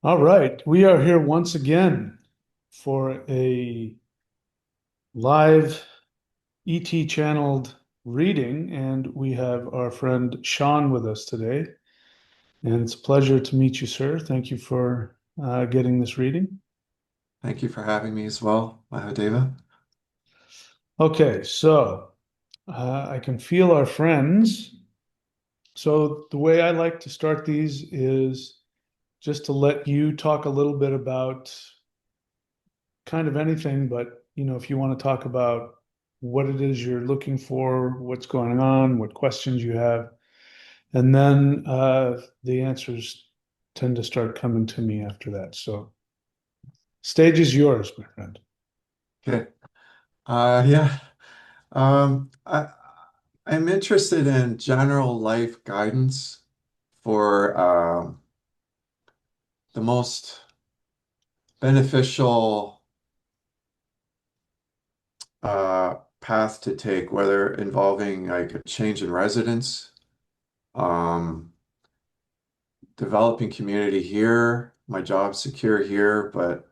All right, we are here once again for a live ET channeled reading, and we have our friend Sean with us today. And it's a pleasure to meet you, sir. Thank you for getting this reading. Thank you for having me as well, Mahadeva. Okay, so I can feel our friends. So the way I like to start these is just to let you talk a little bit about kind of anything, but if you want to talk about what it is you're looking for, what's going on, what questions you have, and then the answers tend to start coming to me after that. So, stage is yours, my friend. Okay. Yeah. Um, I, I'm interested in general life guidance for the most beneficial path to take, whether involving like a change in residence, um, developing community here, my job secure here, but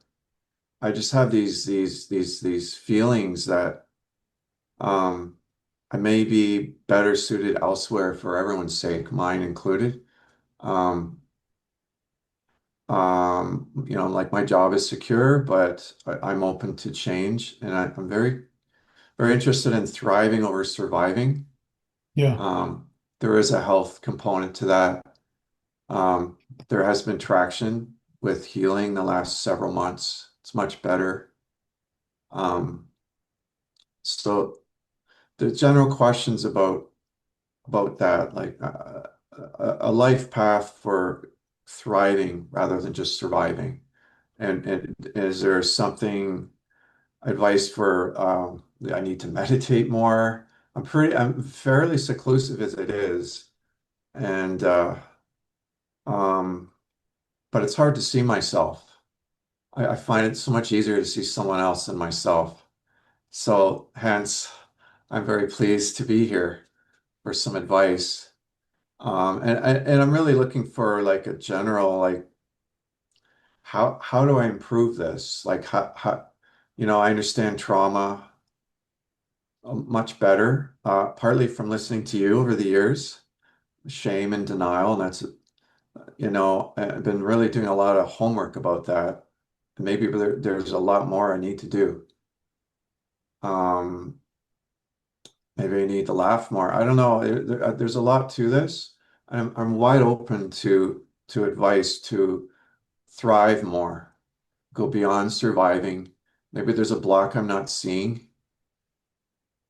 I just have these feelings that Um, I may be better suited elsewhere for everyone's sake, mine included. Um, like my job is secure, but I'm open to change, and I'm very interested in thriving over surviving. Yeah. Um, there is a health component to that. Um, there has been traction with healing the last several months. It's much better. Um, so the general questions about that, like a life path for thriving rather than just surviving. And is there something advice for I need to meditate more? I'm fairly seclusive as it is, and um, but it's hard to see myself. I find it so much easier to see someone else than myself. So hence, I'm very pleased to be here for some advice. And I'm really looking for like a general like how do I improve this? Like I understand trauma much better, partly from listening to you over the years, shame and denial, and that's I've been really doing a lot of homework about that. Maybe there's a lot more I need to do. Um, Maybe I need to laugh more. I don't know. There's a lot to this. I'm wide open to advice to thrive more, go beyond surviving. Maybe there's a block I'm not seeing.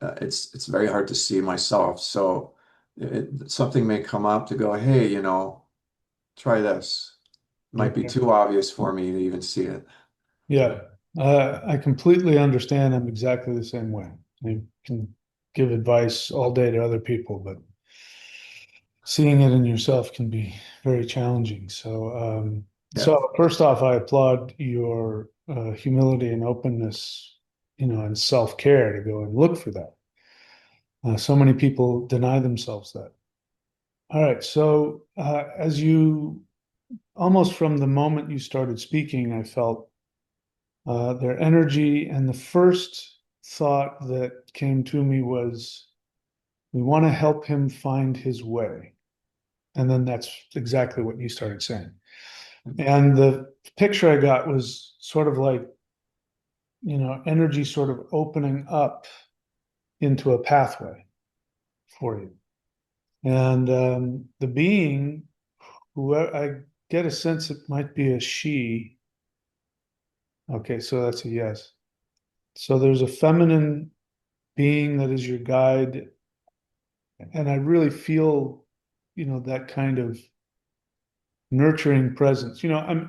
It's very hard to see myself. So something may come up to go, hey, try this. Might be Okay. too obvious for me to even see it. Yeah. I completely understand. I'm exactly the same way. I can give advice all day to other people, but seeing it in yourself can be very challenging. Yeah, So first off, I applaud your humility and openness, and self-care to go and look for that. So many people deny themselves that. All right. So as you almost from the moment you started speaking, I felt their energy, and the first thought that came to me was, we want to help him find his way. And then that's exactly what you started saying. And the picture I got was sort of like, energy sort of opening up into a pathway for you. And the being, who I get a sense it might be a she. Okay, so that's a yes. So there's a feminine being that is your guide. And I really feel, that kind of nurturing presence.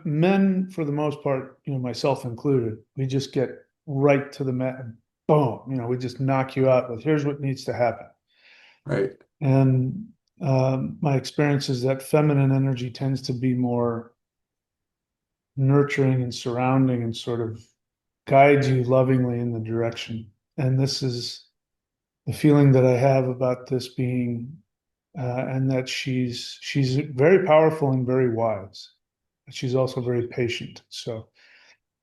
Men, for the most part, myself included, we just get right to the mat and boom, we just knock you out with here's what needs to happen. right. And my experience is that feminine energy tends to be more nurturing and surrounding and sort of guides you lovingly in the direction. And this is the feeling that I have about this being, and that she's very powerful and very wise. She's also very patient. So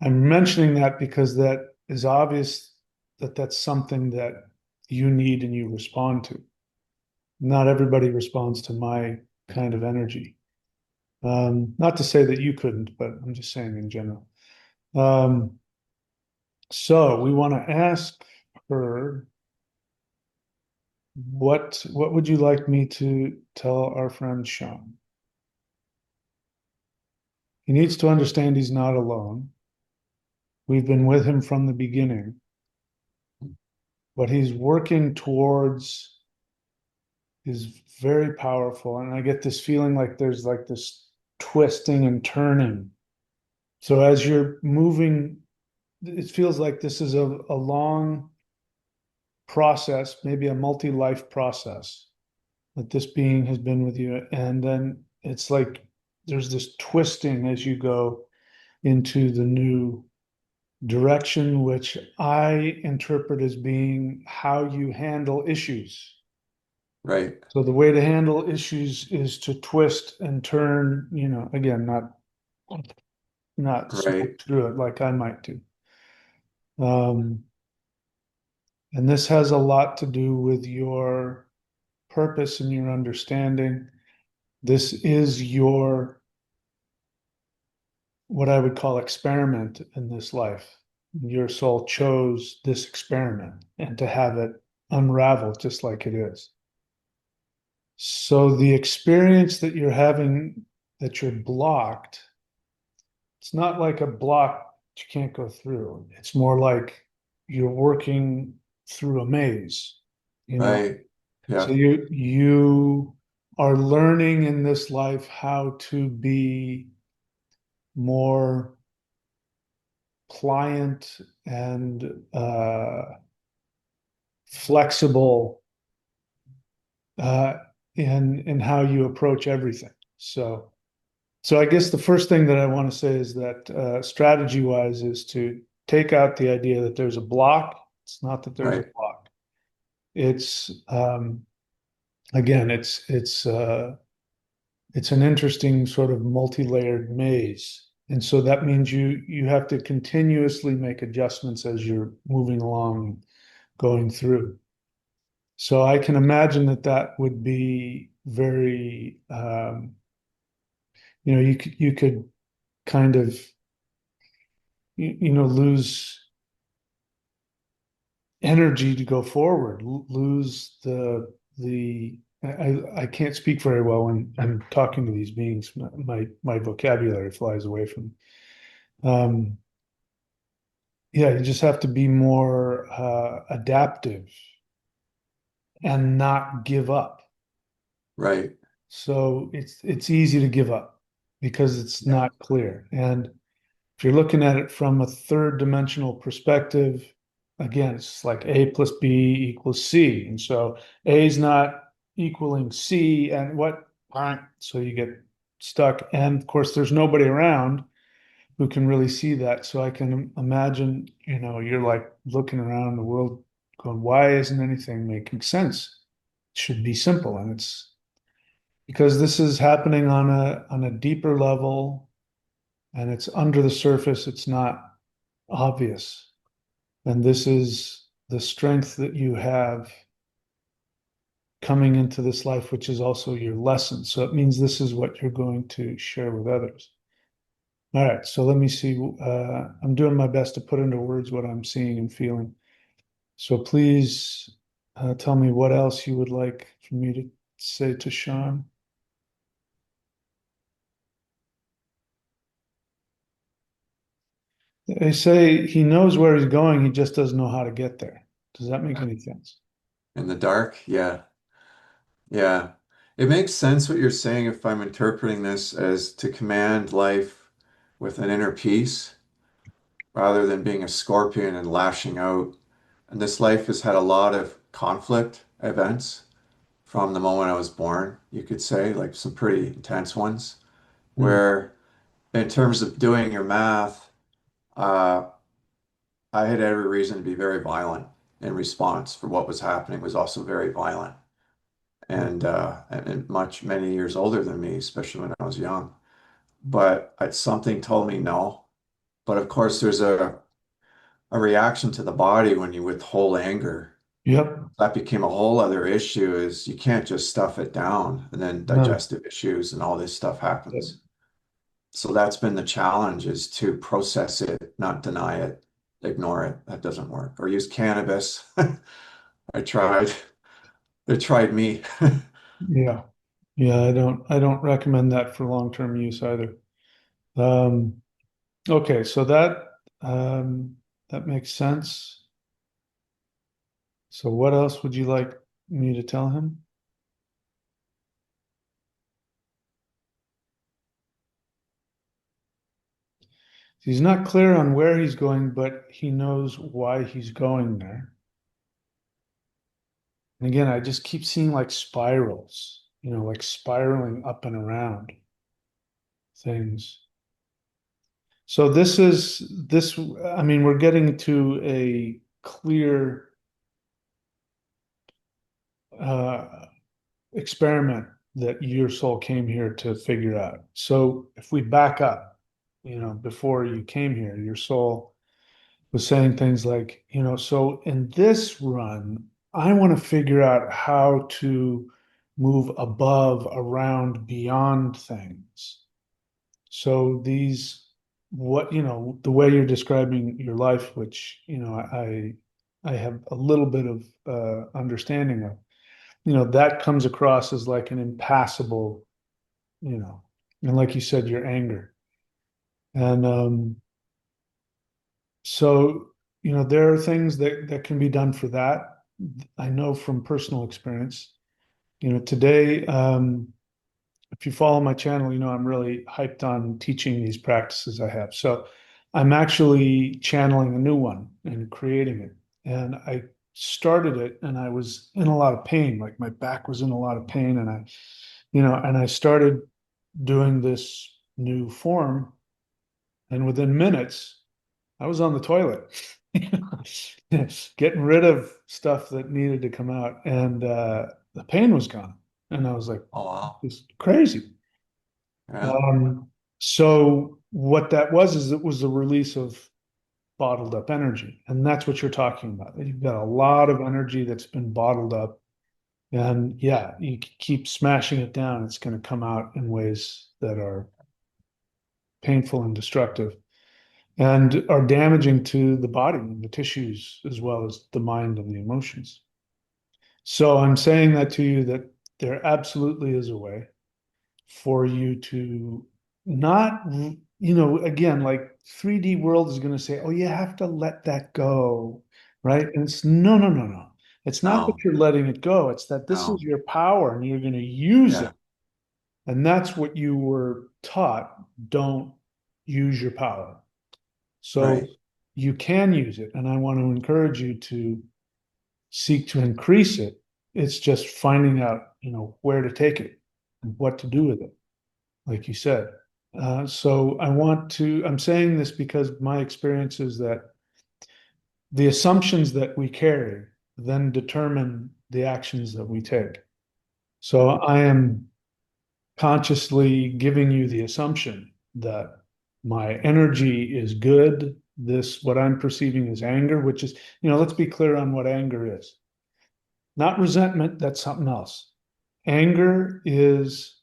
I'm mentioning that because that is obvious that that's something that you need and you respond to. Not everybody responds to my kind of energy. Not to say that you couldn't, but I'm just saying in general. Um, so we want to ask her, what would you like me to tell our friend Sean? He needs to understand he's not alone. We've been with him from the beginning, what he's working towards is very powerful. And I get this feeling like there's like this twisting and turning. So as you're moving, it feels like this is a long process, maybe a multi-life process that this being has been with you. And then it's like there's this twisting as you go into the new direction, which I interpret as being how you handle issues. Right. So the way to handle issues is to twist and turn, again, not smoke Right. through it like I might do. Um, and this has a lot to do with your purpose and your understanding. This is your, what I would call experiment in this life. Your soul chose this experiment and to have it unravel just like it is. So the experience that you're having, that you're blocked, it's not like a block that you can't go through. It's more like you're working through a maze, you know. Right. So Yeah. you are learning in this life how to be more pliant and flexible uh, in how you approach everything. So I guess the first thing that I want to say is that strategy wise is to take out the idea that there's a block. It's not that there's a Right. block. It's again, it's an interesting sort of multi-layered maze. And so that means you have to continuously make adjustments as you're moving along, going through. So I can imagine that that would be very, you could kind of, lose energy to go forward, lose I can't speak very well when I'm talking to these beings. My vocabulary flies away from. Um, yeah, you just have to be more adaptive and not give up. Right. So it's easy to give up because it's Yeah. not clear. And if you're looking at it from a third dimensional perspective, again, it's like A plus B equals C. And so A is not equaling C and what? So you get stuck. And of course, there's nobody around who can really see that. So I can imagine, you're like looking around the world going, why isn't anything making sense? It should be simple. And it's because this is happening on a deeper level and it's under the surface. It's not obvious. And this is the strength that you have coming into this life, which is also your lesson. So it means this is what you're going to share with others. All right, so let me see. I'm doing my best to put into words what I'm seeing and feeling. So please tell me what else you would like for me to say to Sean. They say he knows where he's going, he just doesn't know how to get there. Does that make any sense? In the dark. Yeah. Yeah. It makes sense what you're saying if I'm interpreting this as to command life with an inner peace rather than being a scorpion and lashing out. And this life has had a lot of conflict events from the moment I was born, you could say, like some pretty intense ones, Hmm. where in terms of doing your math, uh, I had every reason to be very violent in response for what was happening was also very violent and much many years older than me, especially when I was young. but something told me no. But of course, there's a reaction to the body when you withhold anger. Yep. That became a whole other issue is you can't just stuff it down and then No. digestive issues and all this stuff happens. So that's been the challenge is to process it, not deny it, ignore it. That doesn't work. Or use cannabis. I tried. They tried me. Yeah. Yeah, I don't recommend that for long-term use either. Um, okay, so that makes sense. So what else would you like me to tell him? He's not clear on where he's going, but he knows why he's going there. And again, I just keep seeing like spirals, like spiraling up and around things. So I mean, we're getting to a clear uh, experiment that your soul came here to figure out. So if we back up, before you came here, your soul was saying things like, so in this run, I want to figure out how to move above, around, beyond things. So the way you're describing your life, which, I have a little bit of understanding of, that comes across as like an impassable, you know, and like you said, your anger. And so, there are things that can be done for that. I know from personal experience. Today, if you follow my channel, I'm really hyped on teaching these practices I have. So I'm actually channeling a new one and creating it. And I started it and I was in a lot of pain, like my back was in a lot of pain. And I started doing this new form. And within minutes, I was on the toilet, getting rid of stuff that needed to come out. And the pain was gone. And I was like, Oh, wow. it's crazy. Yeah. So what that was is it was a release of bottled up energy. And that's what you're talking about. You've got a lot of energy that's been bottled up. And yeah, you keep smashing it down, it's going to come out in ways that are painful and destructive and are damaging to the body and the tissues as well as the mind and the emotions. So I'm saying that to you that there absolutely is a way for you to not, again, like 3D world is going to say, oh, you have to let that go, right? And it's no, no, no, no. It's not that No, you're letting it go. It's that this is no. your power and you're going to use it. Yeah. And that's what you were taught. Don't use your power. So Right. you can use it. And I want to encourage you to seek to increase it. It's just finding out, where to take it and what to do with it, like you said. So I'm saying this because my experience is that the assumptions that we carry then determine the actions that we take. So I am consciously giving you the assumption that my energy is good. What I'm perceiving is anger, which is, let's be clear on what anger is. Not resentment, that's something else. Anger is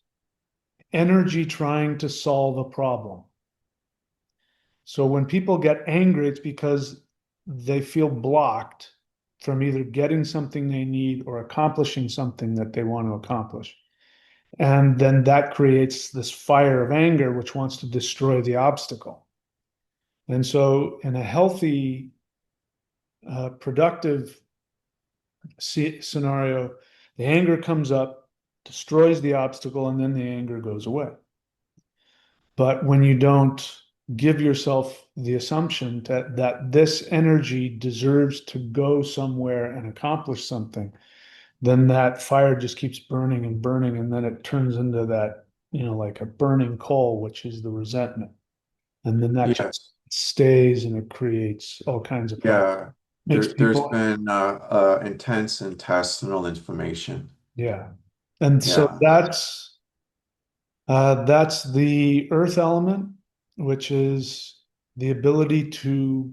energy trying to solve a problem. So when people get angry, it's because they feel blocked from either getting something they need or accomplishing something that they want to accomplish. And then that creates this fire of anger, which wants to destroy the obstacle. And so, in a healthy, productive scenario, the anger comes up, destroys the obstacle, and then the anger goes away. But when you don't give yourself the assumption that this energy deserves to go somewhere and accomplish something, then that fire just keeps burning and burning. And then it turns into that, like a burning coal, which is the resentment. And then that just Yes. stays and it creates all kinds of problems. Yeah. Makes There's people, been intense intestinal inflammation. yeah. And so Yeah. That's the earth element, which is the ability to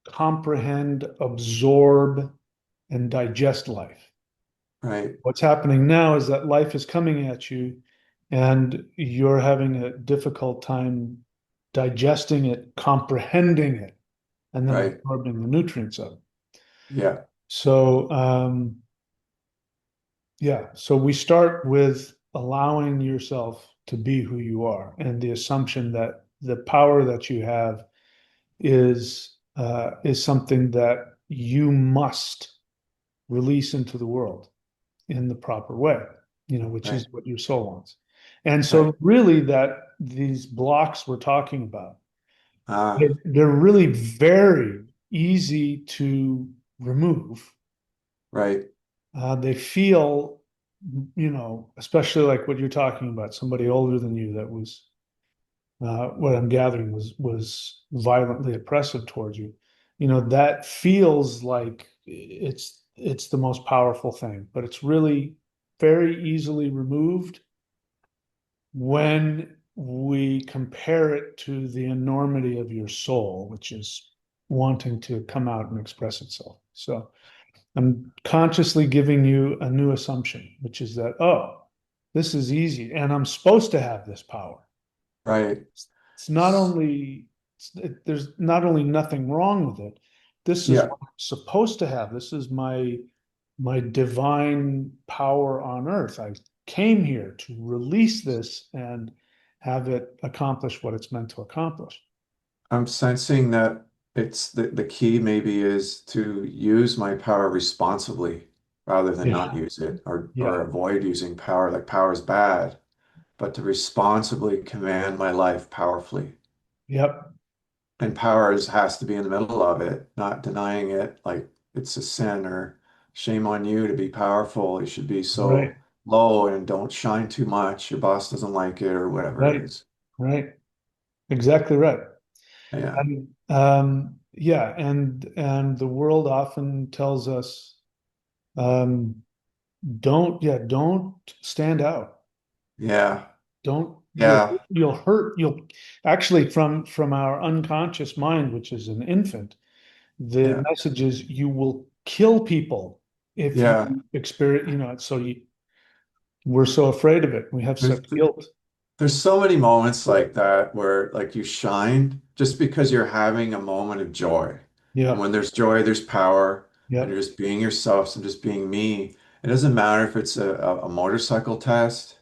comprehend, absorb, and digest life. Right, What's happening now is that life is coming at you and you're having a difficult time digesting it, comprehending it, and then right. absorbing the nutrients of it. Yeah, So, yeah, so we start with allowing yourself to be who you are and the assumption that the power that you have is something that you must release into the world in the proper way, which right, is what your soul wants. And right. so really that these blocks we're talking about, they're, Ah, they're really very easy to remove. right. They feel, especially like what you're talking about, somebody older than you that was, what I'm gathering was violently oppressive towards you. That feels like it's the most powerful thing, but it's really very easily removed when we compare it to the enormity of your soul, which is wanting to come out and express itself. So I'm consciously giving you a new assumption, which is that, oh, this is easy and I'm supposed to have this power. Right. It's not only, there's not only nothing wrong with it, this is Yeah, what I'm supposed to have. This is my divine power on earth. I came here to release this and have it accomplish what it's meant to accomplish. I'm sensing that it's the key maybe is to use my power responsibly rather than Yeah, not use it or yeah, avoid using power. Like power is bad, but to responsibly command my life powerfully. yep, And power has to be in the middle of it, not denying it like it's a sin or shame on you to be powerful. You should be right, so low and don't shine too much. Your boss doesn't like it or whatever it right, is. right. Exactly right. Yeah. And yeah, and the world often tells us, um, don't stand out. Yeah. Don't Yeah. you'll hurt. You'll actually from our unconscious mind, which is an infant, the Yeah. message is you will kill people if you Yeah. experience, we're so afraid of it. We have There's such guilt. there's so many moments like that where like you shine just because you're having a moment of joy. And Yeah, when there's joy, there's power, and yeah, you're just being yourself and just being me. It doesn't matter if it's a motorcycle test,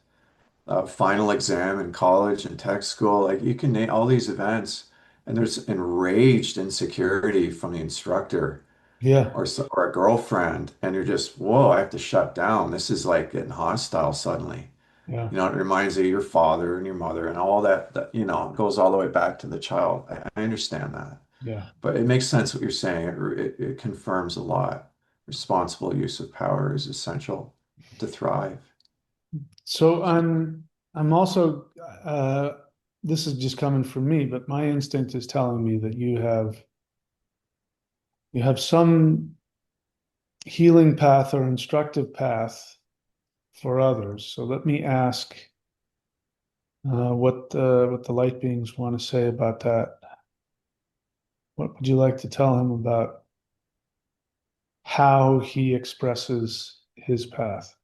a final exam in college and tech school, like you can name all these events, and there's enraged insecurity from the instructor yeah, or a girlfriend, and you're just, whoa, I have to shut down. This is like getting hostile suddenly. yeah, It reminds you of your father and your mother and all that, it goes all the way back to the child. I understand that. yeah. But it makes sense what you're saying. It confirms a lot. Responsible use of power is essential to thrive. So I'm also this is just coming from me, but my instinct is telling me that you have some healing path or instructive path for others. So let me ask what the light beings want to say about that. What would you like to tell him about how he expresses his path?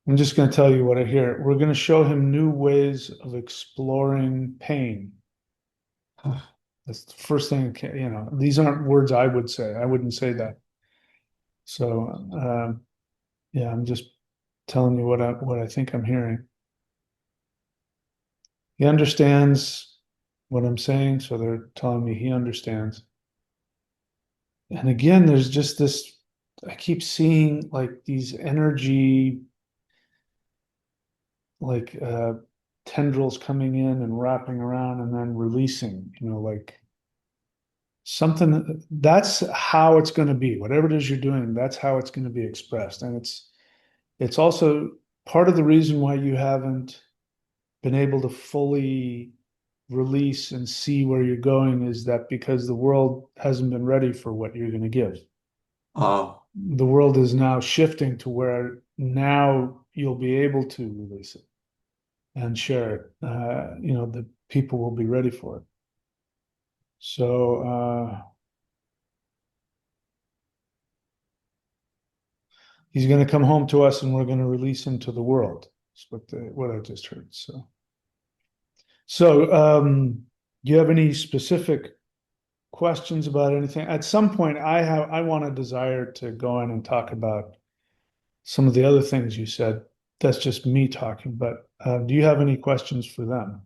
I'm just going to tell you what I hear. We're going to show him new ways of exploring pain. That's the first thing, these aren't words I would say. I wouldn't say that. So, yeah, I'm just telling you what I think I'm hearing. He understands what I'm saying, so they're telling me he understands. And again, there's just this, I keep seeing like these energy, like tendrils coming in and wrapping around and then releasing, like something that's how it's going to be. Whatever it is you're doing, that's how it's going to be expressed. And it's also part of the reason why you haven't been able to fully release and see where you're going is that because the world hasn't been ready for what you're going to give. Oh, The world is now shifting to where now you'll be able to release it and share it. The people will be ready for it. So he's going to come home to us, and we're going to release him to the world. That's what I just heard. So, do you have any specific questions about anything? At some point, I want a desire to go in and talk about some of the other things you said. That's just me talking, but do you have any questions for them?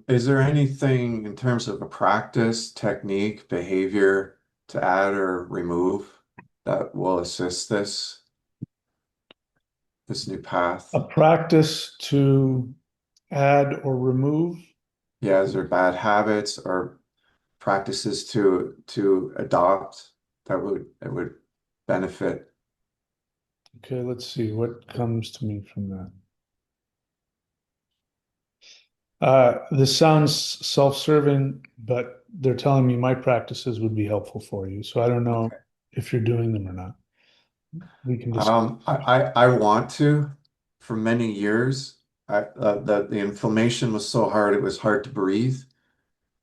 is there anything in terms of a practice, technique, behavior to add or remove that will assist this new A path? practice to add or remove? Yeah, is there bad habits or practices to adopt that would benefit? Okay, let's see what comes to me from that. This sounds self-serving, but they're telling me my practices would be helpful for you. So I don't know Okay. if you're doing them or not. We can discuss. I want to. For many years, the inflammation was so hard it was hard to breathe.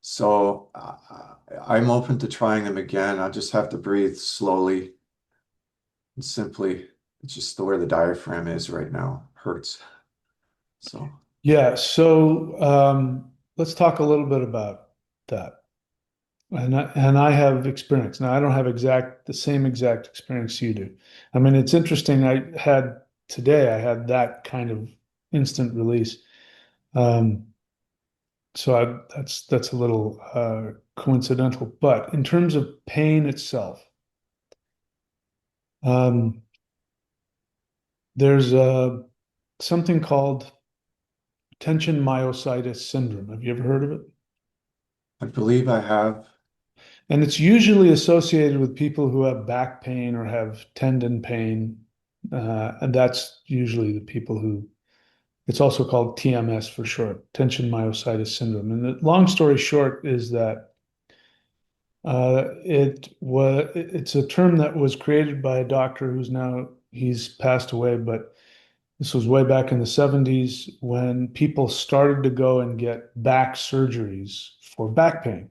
So I'm open to trying them again. I just have to breathe slowly and simply. It's just the where the diaphragm is right now hurts. So Yeah, so let's talk a little bit about that. And I have experience. Now, I don't have the same exact experience you do. I mean, it's interesting. I had that kind of instant release. Um, that's a little coincidental. But in terms of pain itself, um, there's something called tension myositis syndrome. Have you ever heard of it? I believe I have. And it's usually associated with people who have back pain or have tendon pain. And that's usually the people who, it's also called TMS for short, tension myositis syndrome. And the long story short is that it's a term that was created by a doctor he's passed away, but this was way back in the 70s when people started to go and get back surgeries for back pain.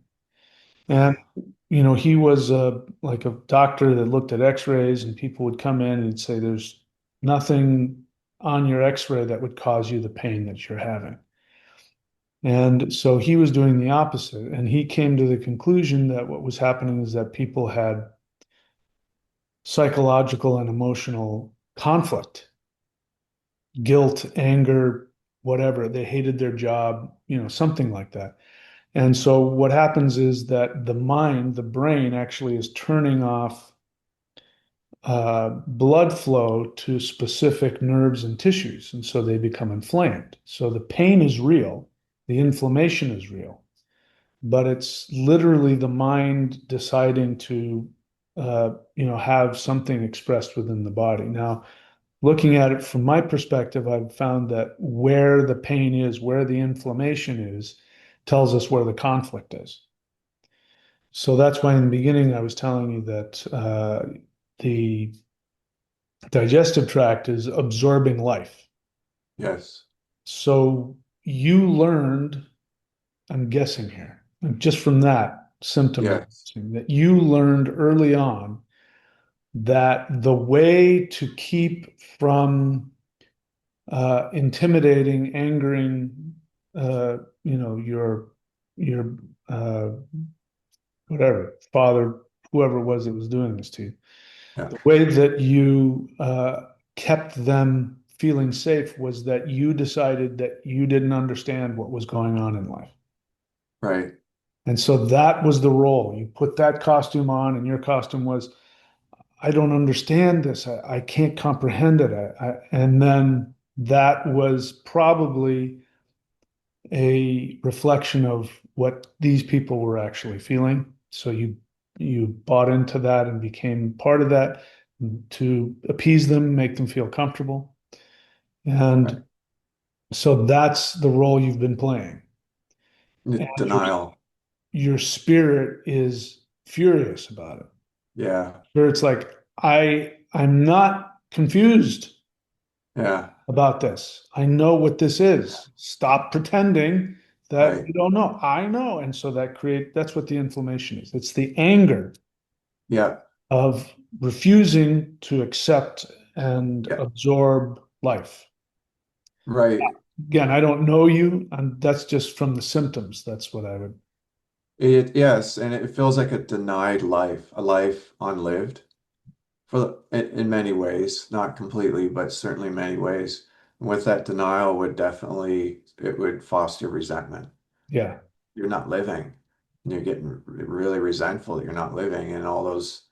And, Okay. he was like a doctor that looked at x-rays, and people would come in and say, there's nothing on your x-ray that would cause you the pain that you're having. And so he was doing the opposite. And he came to the conclusion that what was happening is that people had psychological and emotional conflict, guilt, anger, whatever. They hated their job, something like that. And so what happens is that the brain actually is turning off blood flow to specific nerves and tissues. And so they become inflamed. So the pain is real, the inflammation is real, but it's literally the mind deciding to, have something expressed within the body. Now, looking at it from my perspective, I've found that where the pain is, where the inflammation is, tells us where the conflict is. So that's why in the beginning I was telling you that the digestive tract is absorbing life. Yes. So you learned, I'm guessing here, just from that symptom Yes. that you learned early on that the way to keep from intimidating, angering, uh, your uh, whatever father, whoever it was that was doing this to you, Yeah. the way that you kept them feeling safe was that you decided that you didn't understand what was going on in life. Right. And so that was the role. You put that costume on, and your costume was, I don't understand this. I can't comprehend it. And then that was probably a reflection of what these people were actually feeling. So you bought into that and became part of that to appease them, make them feel comfortable. Right. And so that's the role you've been playing. And Denial. your spirit is furious about it. Yeah. Where it's like, I'm not confused Yeah. about this. I know what this is. Stop pretending that Right. you don't know. I know. And so that's what the inflammation is. It's the anger Yeah. of refusing to accept and Yeah. absorb life. Right. Again, I don't know you, and that's just from the symptoms. That's what I would. Yes, and it feels like a denied life, a life unlived in many ways, not completely, but certainly many ways. And with that denial would definitely it would foster resentment. Yeah, You're not living. And you're getting really resentful that you're not living, and all those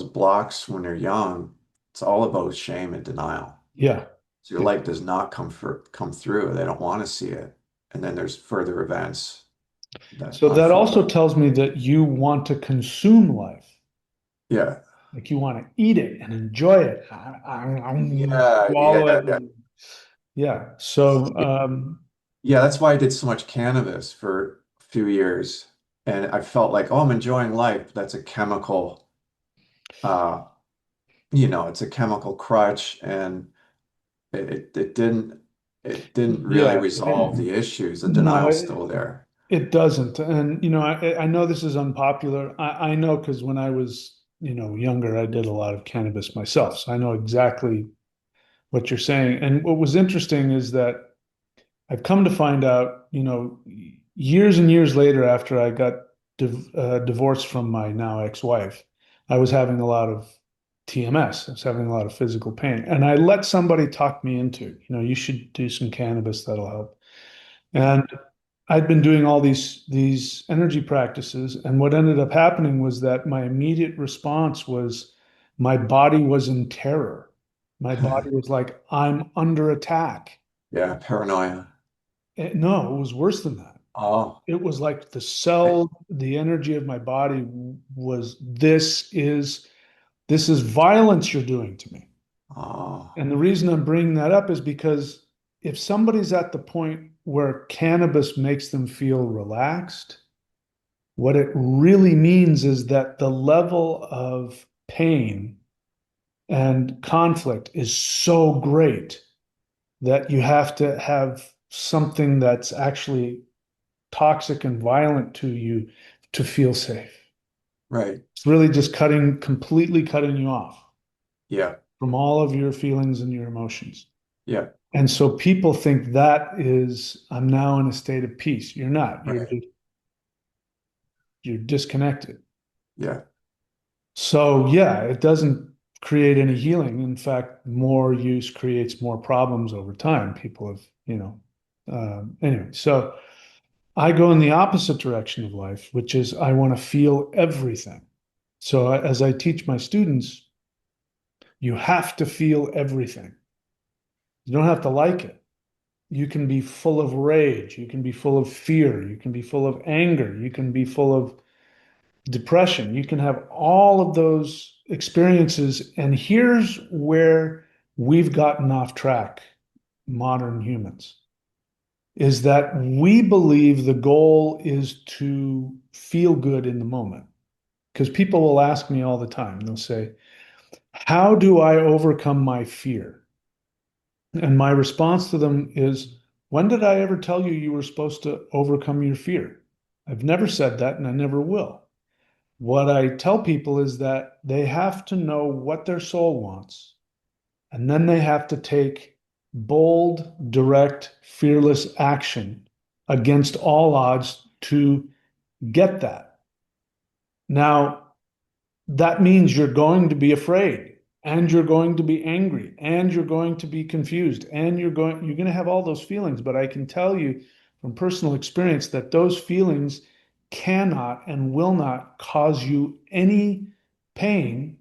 blocks when you're young, it's all about shame and denial. yeah, So your yeah. light does not come through. They don't want to see it. And then there's further events that So that unfold. also tells me that you want to consume life. Yeah. Like you want to eat it and enjoy it, Yeah, swallow yeah, it. yeah. Yeah. So, Yeah, that's why I did so much cannabis for a few years. And I felt like, oh, I'm enjoying life. But that's a chemical, uh, it's a chemical crutch, and it didn't really yeah, resolve the issues. The no, denial's still there. it doesn't. And, I know this is unpopular. I know because when I was, younger, I did a lot of cannabis myself. So I know exactly what you're saying. And what was interesting is that I've come to find out, years and years later, after I got divorced from my now ex-wife, I was having a lot of TMS. I was having a lot of physical pain, and I let somebody talk me into, you should do some cannabis that'll help. Yeah. And I'd been doing all these energy practices, and what ended up happening was that my immediate response was my body was in terror. My body was like, I'm under attack. Yeah, paranoia. No, it was worse than that. Oh, It was like I, the energy of my body was, this is violence you're doing to me. oh, And the reason I'm bringing that up is because if somebody's at the point where cannabis makes them feel relaxed, what it really means is that the level of pain and conflict is so great that you have to have something that's actually toxic and violent to you to feel safe. right. It's really just completely cutting you off Yeah, from all of your feelings and your emotions. yeah, And so people think that is, I'm now in a state of peace. You're not. right. You're disconnected. Yeah, So yeah, it doesn't create any healing. In fact, more use creates more problems over time. People have, anyway. So I go in the opposite direction of life, which is I want to feel everything. So as I teach my students, you have to feel everything. You don't have to like it. You can be full of rage. You can be full of fear. You can be full of anger. You can be full of depression. You can have all of those experiences. And here's where we've gotten off track, modern humans, is that we believe the goal is to feel good in the moment. Because people will ask me all the time, they'll say, how do I overcome my fear? And my response to them is, when did I ever tell you you were supposed to overcome your fear? I've never said that and I never will. What I tell people is that they have to know what their soul wants, and then they have to take bold, direct, fearless action against all odds to get that. Now, that means you're going to be afraid and you're going to be angry and you're going to be confused and you're going to have all those feelings, but I can tell you from personal experience that those feelings cannot and will not cause you any pain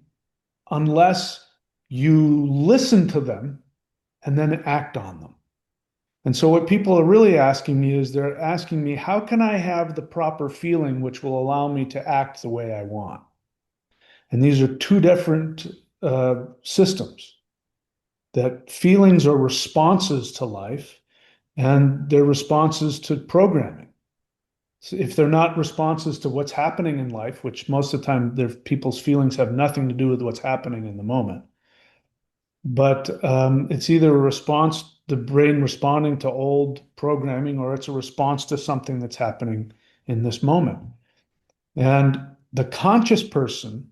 unless you listen to them and then act on them. And so what people are really asking me is they're asking me, how can I have the proper feeling which will allow me to act the way I want? And these are two different systems, that feelings are responses to life and they're responses to programming. So if they're not responses to what's happening in life, which most of the time people's feelings have nothing to do with what's happening in the moment, but it's either a response, the brain responding to old programming, or it's a response to something that's happening in this moment. And the conscious person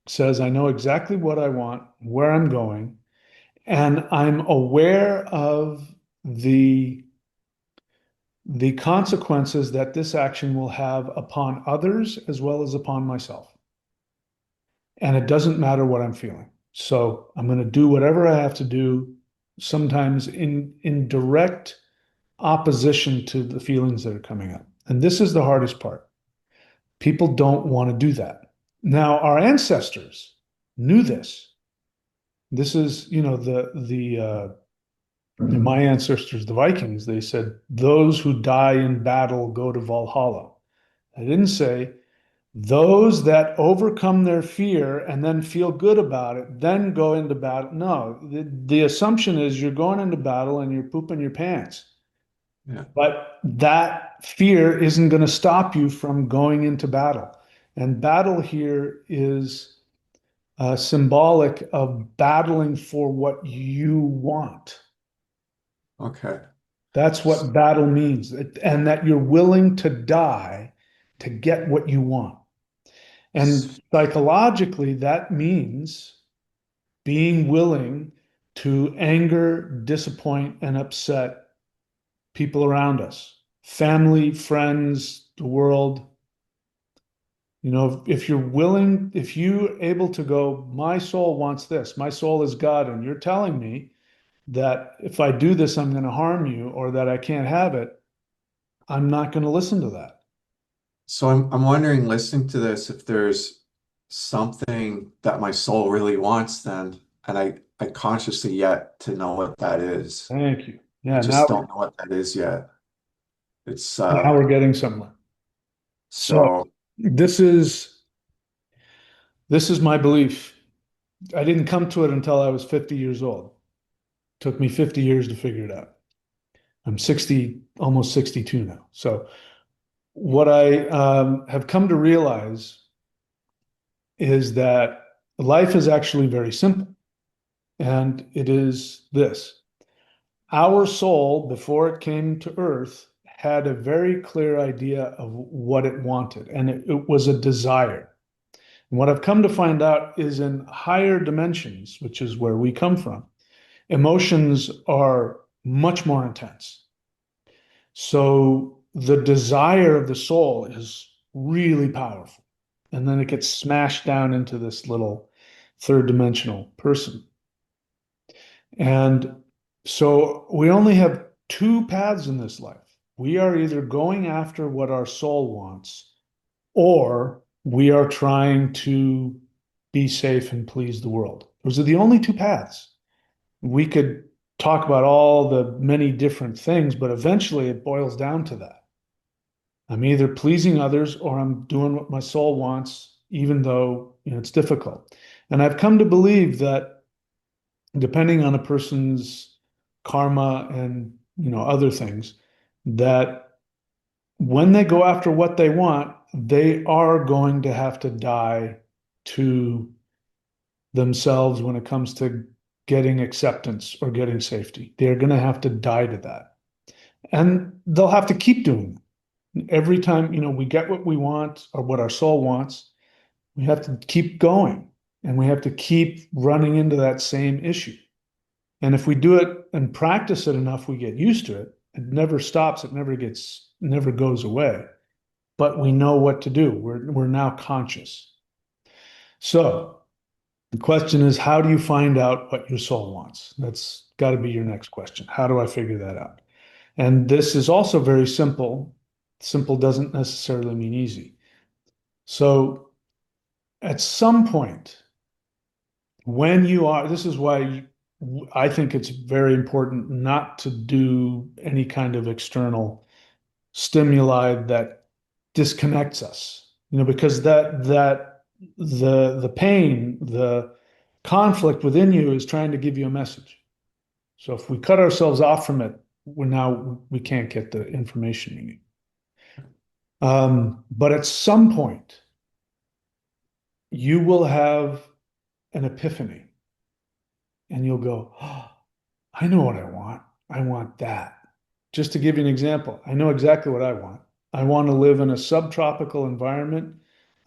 says, I know exactly what I want, where I'm going, and I'm aware of the the consequences that this action will have upon others as well as upon myself. And it doesn't matter what I'm feeling. So I'm going to do whatever I have to do, sometimes in direct opposition to the feelings that are coming up. And this is the hardest part. People don't want to do that. Now, our ancestors knew this. This is, my ancestors, the Vikings, they said, those who die in battle go to Valhalla. I didn't say those that overcome their fear and then feel good about it, then go into battle. No, the assumption is you're going into battle and you're pooping your pants. Yeah. But that fear isn't going to stop you from going into battle. And battle here is symbolic of battling for what you want. Okay. That's what battle means, and that you're willing to die to get what you want. And psychologically, that means being willing to anger, disappoint, and upset people around us, family, friends, the world. If you're willing, if you're able to go, my soul wants this, my soul is God, and you're telling me that if I do this, I'm going to harm you or that I can't have it, I'm not going to listen to that. So I'm wondering, listening to this, if there's something that my soul really wants then, and I consciously yet to know what that is. Thank you. I Yeah, just don't know what that is yet. It's now we're getting somewhere. So so this is this is my belief. I didn't come to it until I was 50 years old. It took me 50 years to figure it out. I'm 60, almost 62 now. So what I have come to realize is that life is actually very simple. And it is this. Our soul, before it came to earth, had a very clear idea of what it wanted, and it was a desire. And what I've come to find out is in higher dimensions, which is where we come from, emotions are much more intense. So the desire of the soul is really powerful. And then it gets smashed down into this little third dimensional person. And so we only have two paths in this life. We are either going after what our soul wants, or we are trying to be safe and please the world. Those are the only two paths. We could talk about all the many different things, but eventually it boils down to that. I'm either pleasing others or I'm doing what my soul wants, even though, it's difficult. And I've come to believe that depending on a person's karma and, other things, that when they go after what they want, they are going to have to die to themselves when it comes to getting acceptance or getting safety. They're going to have to die to that. And they'll have to keep doing it. Every time, we get what we want or what our soul wants, we have to keep going and we have to keep running into that same issue. And if we do it and practice it enough, we get used to it. It never stops. It never goes away. But we know what to do. We're now conscious. So the question is, how do you find out what your soul wants? That's got to be your next question. How do I figure that out? And this is also very simple. Simple doesn't necessarily mean easy. So at some point, this is why I think it's very important not to do any kind of external stimuli that disconnects us, because the pain, the conflict within you is trying to give you a message. So if we cut ourselves off from it, we can't get the information we need. But at some point, you will have an epiphany and you'll go, oh, I know what I want. I want that. Just to give you an example, I know exactly what I want. I want to live in a subtropical environment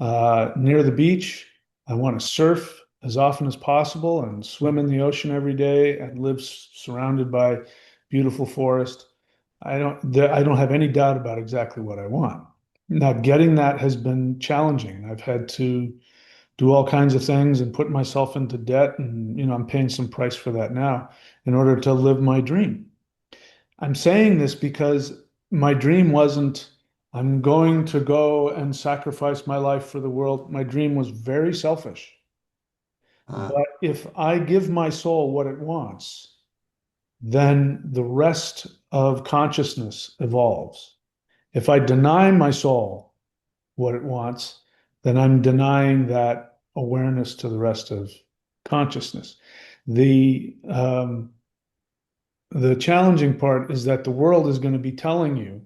near the beach. I want to surf as often as possible and swim in the ocean every day and live surrounded by beautiful forest. I don't have any doubt about exactly what I want. Now, getting that has been challenging. I've had to do all kinds of things and put myself into debt, and I'm paying some price for that now in order to live my dream. I'm saying this because my dream wasn't, I'm going to go and sacrifice my life for the world. My dream was very selfish. Uh, But if I give my soul what it wants, then the rest of consciousness evolves. If I deny my soul what it wants, then I'm denying that awareness to the rest of consciousness. The challenging part is that the world is going to be telling you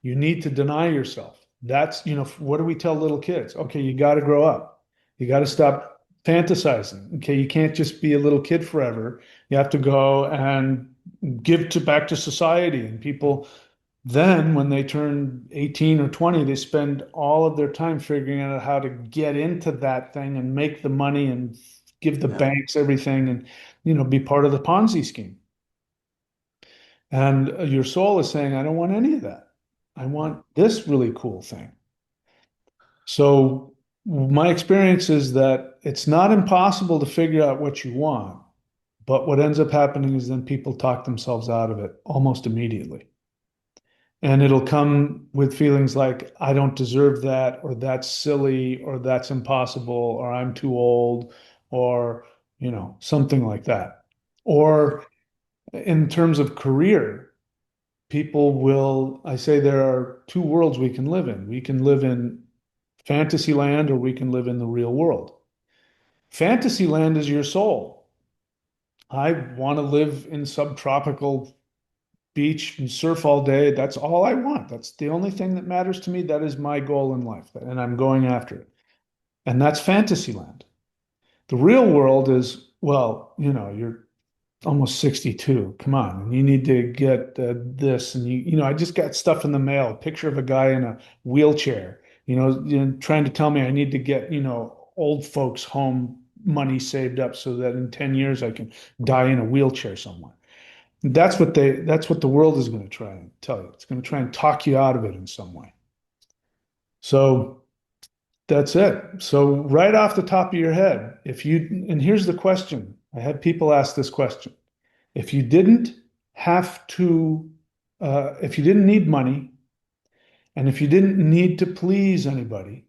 you need to deny yourself. That's, what do we tell little kids? Okay, you got to grow up. You got to stop fantasizing. Okay, you can't just be a little kid forever. You have to go and give to back to society. And people then, when they turn 18 or 20, they spend all of their time figuring out how to get into that thing and make the money and give the yeah. banks everything and, be part of the Ponzi scheme. And your soul is saying, I don't want any of that. I want this really cool thing. So my experience is that it's not impossible to figure out what you want, but what ends up happening is then people talk themselves out of it almost immediately. And it'll come with feelings like, I don't deserve that, or that's silly, or that's impossible, or I'm too old, or, something like that. Or in terms of career, I say there are two worlds we can live in. We can live in fantasy land or we can live in the real world. Fantasy land is your soul. I want to live in subtropical beach and surf all day. That's all I want. That's the only thing that matters to me. That is my goal in life, and I'm going after it. And that's fantasy land. The real world is, well, you're almost 62. Come on. And you need to get this. And I just got stuff in the mail, a picture of a guy in a wheelchair, trying to tell me I need to get, old folks home money saved up so that in 10 years I can die in a wheelchair somewhere. That's what the world is going to try and tell you. It's going to try and talk you out of it in some way. So that's it. So right off the top of your head, and here's the question. I had people ask this question. If you didn't have to, if you didn't need money, and if you didn't need to please anybody,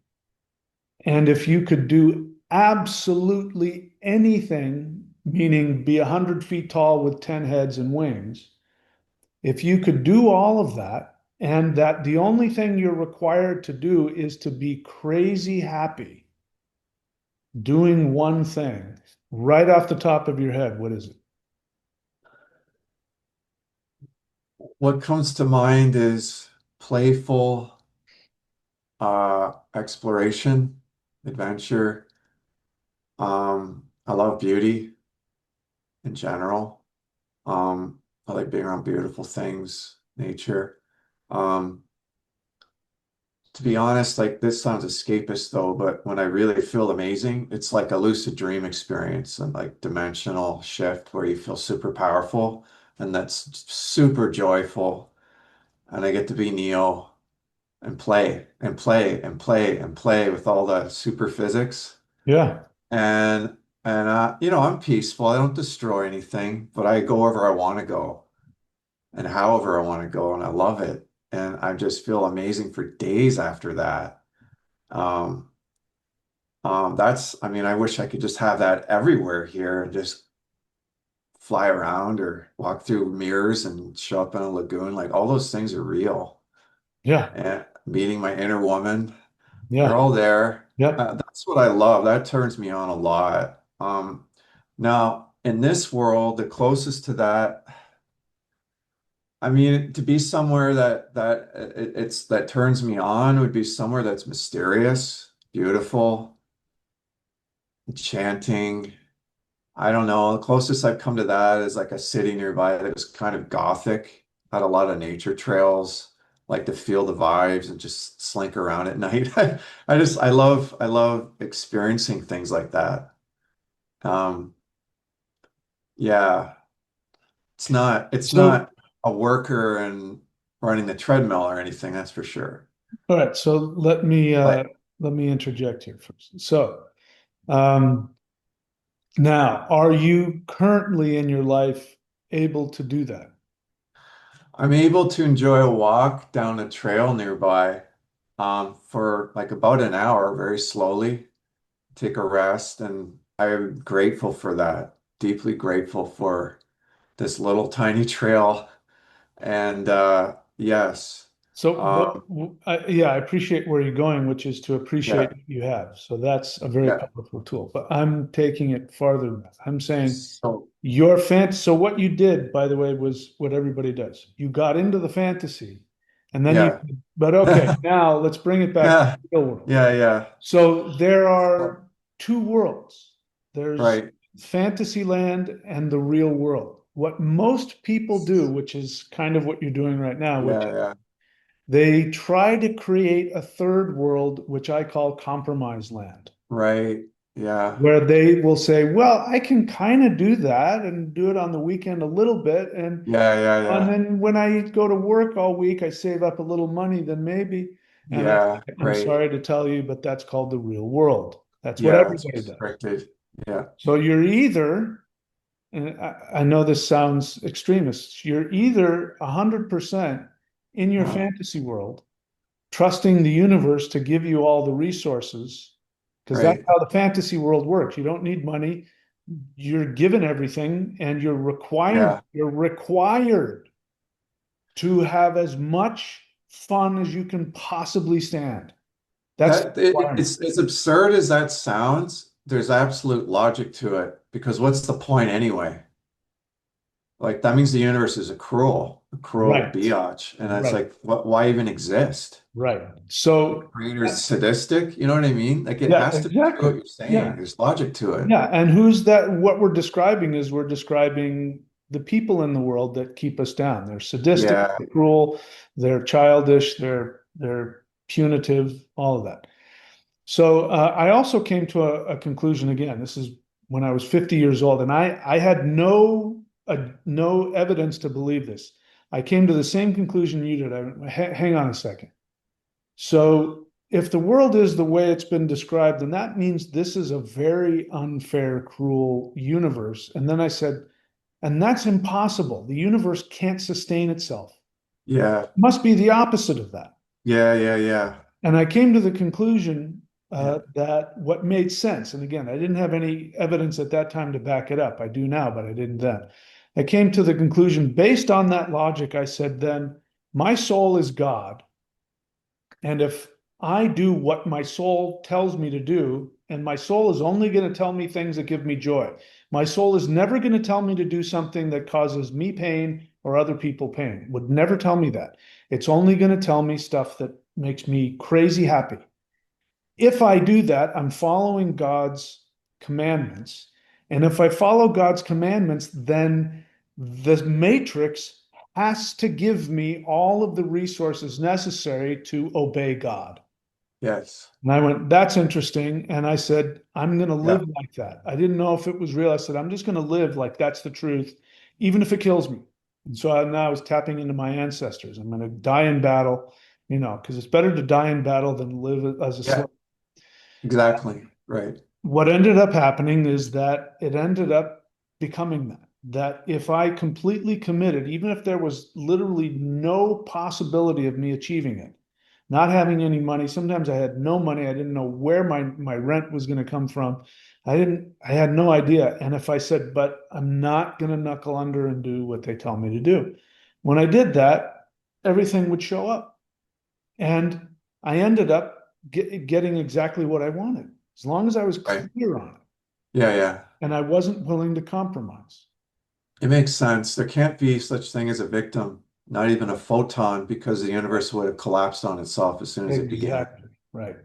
and if you could do absolutely anything, meaning be 100 feet tall with 10 heads and wings, if you could do all of that, and that the only thing you're required to do is to be crazy happy doing one thing, right off the top of your head, what is it? What comes to mind is playful exploration, adventure. I love beauty in general. I like being around beautiful things, nature. Um, to be honest, like this sounds escapist though, but when I really feel amazing, it's like a lucid dream experience and like dimensional shift where you feel super powerful and that's super joyful. And I get to be Neo and play and play and play and play with all the super physics. Yeah, And I'm peaceful. I don't destroy anything, but I go wherever I want to go and however I want to go, and I love it. And I just feel amazing for days after that. Um, I mean, I wish I could just have that everywhere here and just fly around or walk through mirrors and show up in a lagoon. Like all those things are real. yeah, And meeting my inner woman, they're yeah, all there. yep, That's what I love. That turns me on a lot. Now, in this world, the closest to that, I mean, to be somewhere that turns me on would be somewhere that's mysterious, beautiful, enchanting. I don't know. The closest I've come to that is like a city nearby that was kind of gothic, had a lot of nature trails, like to feel the vibes and just slink around at night. I love experiencing things like that. Um, yeah, it's So, not a worker and running the treadmill or anything, that's for sure. all right, so But let me interject here first. So, um, now, are you currently in your life able to do that? I'm able to enjoy a walk down a trail nearby, for like about an hour, very slowly, take a rest, and I'm grateful for that. Deeply grateful for this little tiny trail. And yes, So, um, yeah, I appreciate where you're going, which is to appreciate yeah, what you have. So that's a very yeah. powerful tool. But I'm taking it farther than that. I'm saying So your fantasy. So what you did, by the way, was what everybody does. You got into the fantasy, and then you. yeah, But okay, now let's bring it back to yeah, the real world. yeah, yeah. So there So, are two worlds. There's right. fantasy land and the real world. What most people do, which is kind of what you're doing right now, which Yeah, yeah, they try to create a third world, which I call compromise land, right. Yeah, where they will say, well, I can kind of do that and do it on the weekend a little bit. yeah, yeah, And yeah, then when I go to work all week, I save up a little money, then maybe. And I yeah, say, I'm right. sorry to tell you, but that's called the real world. That's what Yeah, it's everybody does. restricted. Yeah, So you're either, and I know this sounds extremist, you're either 100% in your uh, fantasy world trusting the universe to give you all the resources, because that's right. how the fantasy world works. You don't need money. You're given everything, and Yeah. you're required to have as much fun as you can possibly stand. That's the requirement. It's as absurd as that sounds, there's absolute logic to it because what's the point anyway? Like that means the universe is a cruel Right, biatch. And it's right, like, why even exist? right. The So, creator is sadistic, you know what I mean? Like it yeah, has to be true exactly. what you're saying. Yeah. There's logic to it. Yeah, and who's that? What we're describing is we're describing the people in the world that keep us down. They're sadistic, Yeah, they're cruel, they're childish, they're punitive, all of that. So I also came to a conclusion again. This is when I was 50 years old, and I had no evidence to believe this. I came to the same conclusion you did. Hang on a second. So if the world is the way it's been described, then that means this is a very unfair, cruel universe. And then I said, and that's impossible. The universe can't sustain itself. yeah, It must be the opposite of that. yeah, yeah, yeah, And I came to the conclusion yeah, that what made sense, and again, I didn't have any evidence at that time to back it up. I do now, but I didn't then. I came to the conclusion based on that logic. I said, then my soul is God. And if I do what my soul tells me to do, and my soul is only going to tell me things that give me joy, my soul is never going to tell me to do something that causes me pain or other people pain. It would never tell me that. It's only going to tell me stuff that makes me crazy happy. If I do that, I'm following God's commandments. And if I follow God's commandments, then the matrix has to give me all of the resources necessary to obey God. yes, And I went, that's interesting. And I said, I'm going to yeah, live like that. I didn't know if it was real. I said, I'm just going to live like that's the truth, even if it kills me. And so now I was tapping into my ancestors. I'm going to die in battle, because it's better to die in battle than live as a yeah, slave. exactly. Right. What ended up happening is that it ended up becoming that if I completely committed, even if there was literally no possibility of me achieving it, not having any money, sometimes I had no money, I didn't know where my rent was going to come from. I had no idea. And if I said, but I'm not going to knuckle under and do what they tell me to do, when I did that, everything would show up. And I ended up getting exactly what I wanted, as long as I was Right. clear on it Yeah, yeah. and I wasn't willing to compromise. It makes sense. There can't be such thing as a victim not even a photon, because the universe would have collapsed on itself as soon as it began. Exactly. Right.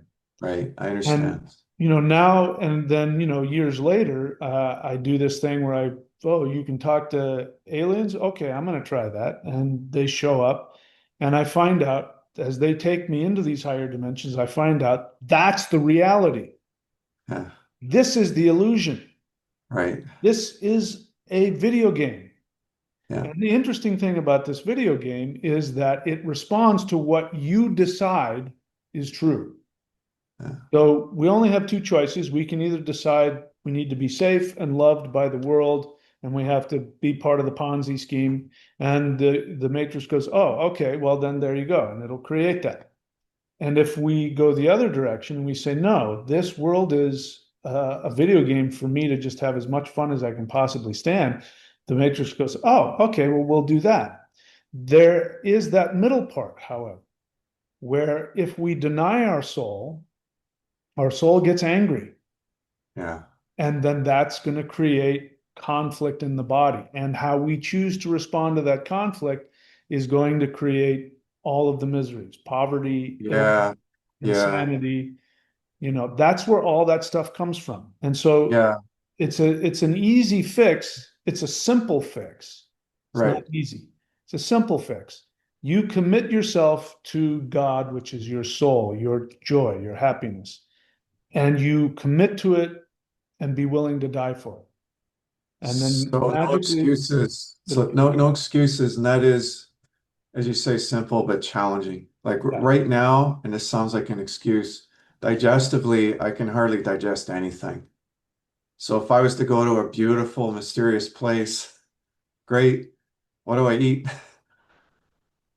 Right. I And understand. now and then, years later, I do this thing where oh, you can talk to aliens. Okay, I'm going to try that. And they show up, and I find out as they take me into these higher dimensions, I find out that's the reality. Yeah. This is the illusion. Right. This is a video game. Yeah. And the interesting thing about this video game is that it responds to what you decide is true. Yeah. So we only have two choices. We can either decide we need to be safe and loved by the world, and we have to be part of the Ponzi scheme. And the Matrix goes, oh, okay, well, then there you go. And it'll create that. And if we go the other direction and we say, no, this world is a video game for me to just have as much fun as I can possibly stand, the Matrix goes, oh, okay, well, we'll do that. There is that middle part, however, where if we deny our soul gets angry. Yeah. And then that's going to create conflict in the body. And how we choose to respond to that conflict is going to create all of the miseries, poverty, illness, Yeah. Yeah. insanity. That's where all that stuff comes from. And so Yeah. it's an easy fix. It's a simple fix. It's not Right. easy. It's a simple fix. You commit yourself to God, which is your soul, your joy, your happiness, and you commit to it and be willing to die for it. And then So no magically, excuses. it'll So no excuses. And that is, as you say, simple but challenging. Like yeah. right now, and this sounds like an excuse, digestively, I can hardly digest anything. So if I was to go to a beautiful, mysterious place, great. What do I eat?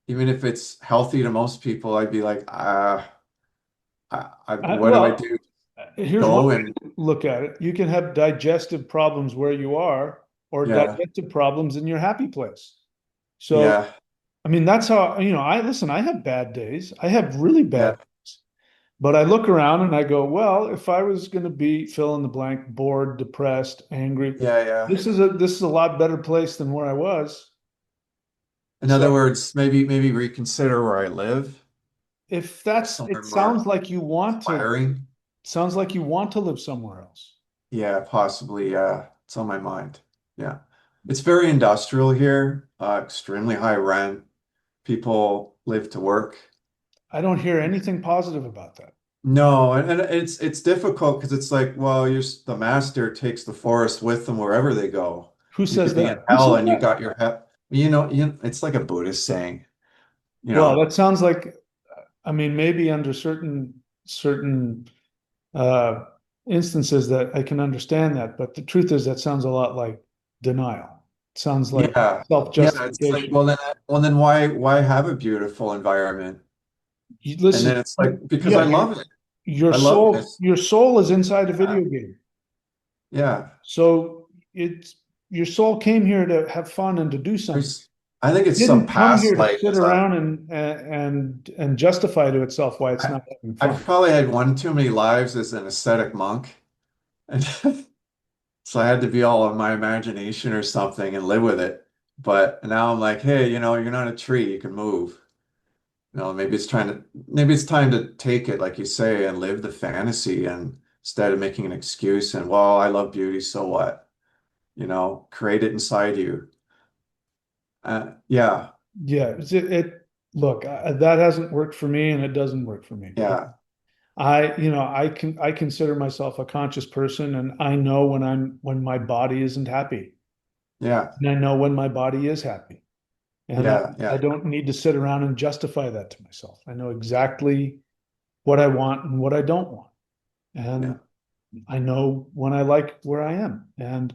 Even if it's healthy to most people, I'd be like, what do I Well, do? here's one Go way and to look at it. You can have digestive problems where you are, or yeah, digestive problems in your happy place. So, yeah, I mean, that's how, I have bad days. I have really yeah, bad days. But I look around and I go, well, if I was going to be fill in the blank, bored, depressed, angry, yeah, yeah. this is a lot better place than where I was. In So other words, maybe reconsider where I live. if Go that's, somewhere it more inspiring. sounds like you want to live somewhere else. Yeah, possibly. Yeah, it's on my mind. Yeah. It's very industrial here, extremely high rent. People live to work. I don't hear anything positive about that. No, and it's difficult because it's like, well, the master takes the forest with them wherever they go. Who You says could be in that? Who hell says and you that? got your head. It's like a Buddhist saying, you Well, know. that sounds like, I mean, maybe under certain uh, instances that I can understand that, but the truth is that sounds a lot like denial. It sounds like Yeah. Yeah, it's like, self-justification. well then why have a beautiful environment? And Listen, then it's like, because yeah, I love it. your I love soul, this. your soul is inside a Yeah. video game. Yeah. So it's your soul came here to have fun and to do something. There's, I think it's some Didn't come past here to life sit as a, around and justify to itself why it's I, not having I've fun. probably had one too many lives as an ascetic monk. And so I had to be all in my imagination or something and live with it. But now I'm like, hey, you're not a tree, you can move. Maybe it's time to take it, like you say, and live the fantasy and instead of making an excuse and, well, I love beauty, so what? Create it inside you. Yeah, Yeah, look, that hasn't worked for me and it doesn't work for me. yeah, I consider myself a conscious person and I know when my body isn't happy. yeah, And I know when my body is happy. And yeah, I yeah, don't need to sit around and justify that to myself. I know exactly what I want and what I don't want. yeah, And I know when I like where I am. And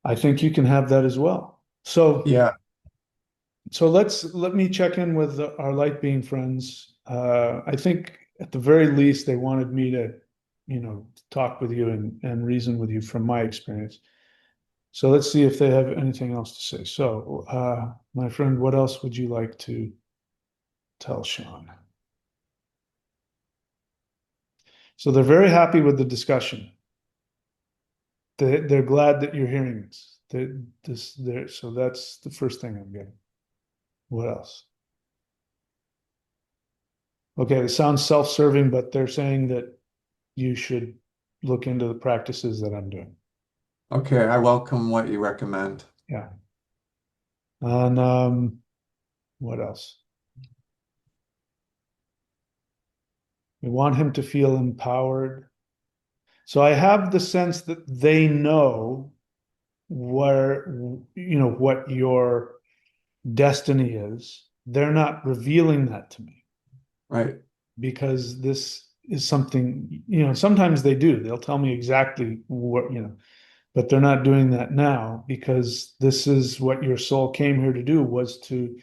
I think you can have that as well. yeah, So let me check in with our light being friends. I think at the very least they wanted me to, talk with you and reason with you from my experience. So let's see if they have anything else to say. So, my friend, what else would you like to tell Sean? So they're very happy with the discussion. They're glad that you're hearing this. So that's the first thing I'm getting. What else? Okay, it sounds self-serving, but they're saying that you should look into the practices that I'm doing. Okay, I welcome what you recommend. Yeah. And what else? We want him to feel empowered. So I have the sense that they know where, what your destiny is. They're not revealing that to me Right. because this is something, sometimes they do. They'll tell me exactly what, but they're not doing that now because this is what your soul came here to do, was to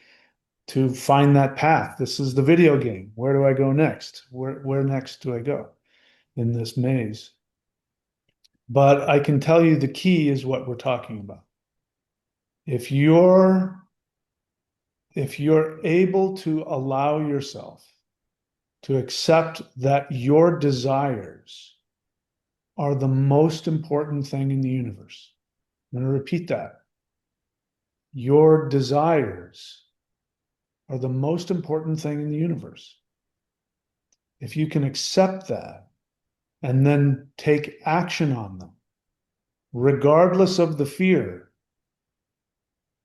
find that path. This is the video game. Where do I go next? Where next do I go in this maze? But I can tell you the key is what we're talking about. If you're if you're able to allow yourself to accept that your desires are the most important thing in the universe. I'm going to repeat that. Your desires are the most important thing in the universe. If you can accept that and then take action on them, regardless of the fear,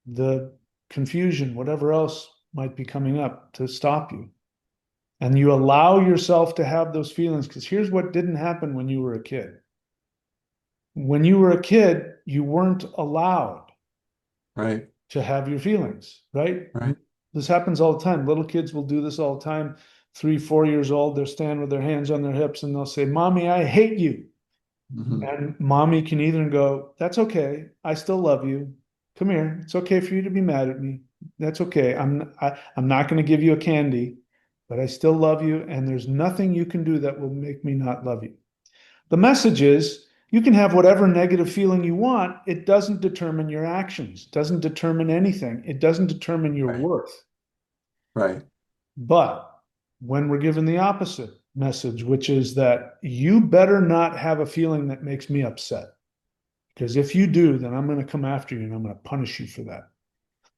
the confusion, whatever else might be coming up to stop you, and you allow yourself to have those feelings, because here's what didn't happen when you were a kid. When you were a kid, you weren't allowed Right. to have your feelings, right? Right. This happens all the time. Little kids will do this all the time. 3, 4 years old, they'll stand with their hands on their hips and they'll say, Mommy, I hate you. Hmm. And mommy can either go, That's okay. I still love you. Come here. It's okay for you to be mad at me. That's okay. I'm not going to give you a candy, but I still love you. And there's nothing you can do that will make me not love you. The message is you can have whatever negative feeling you want. It doesn't determine your actions, it doesn't determine anything. It doesn't determine your Right. worth. Right. But when we're given the opposite message, which is that you better not have a feeling that makes me upset, because if you do, then I'm going to come after you and I'm going to punish you for that.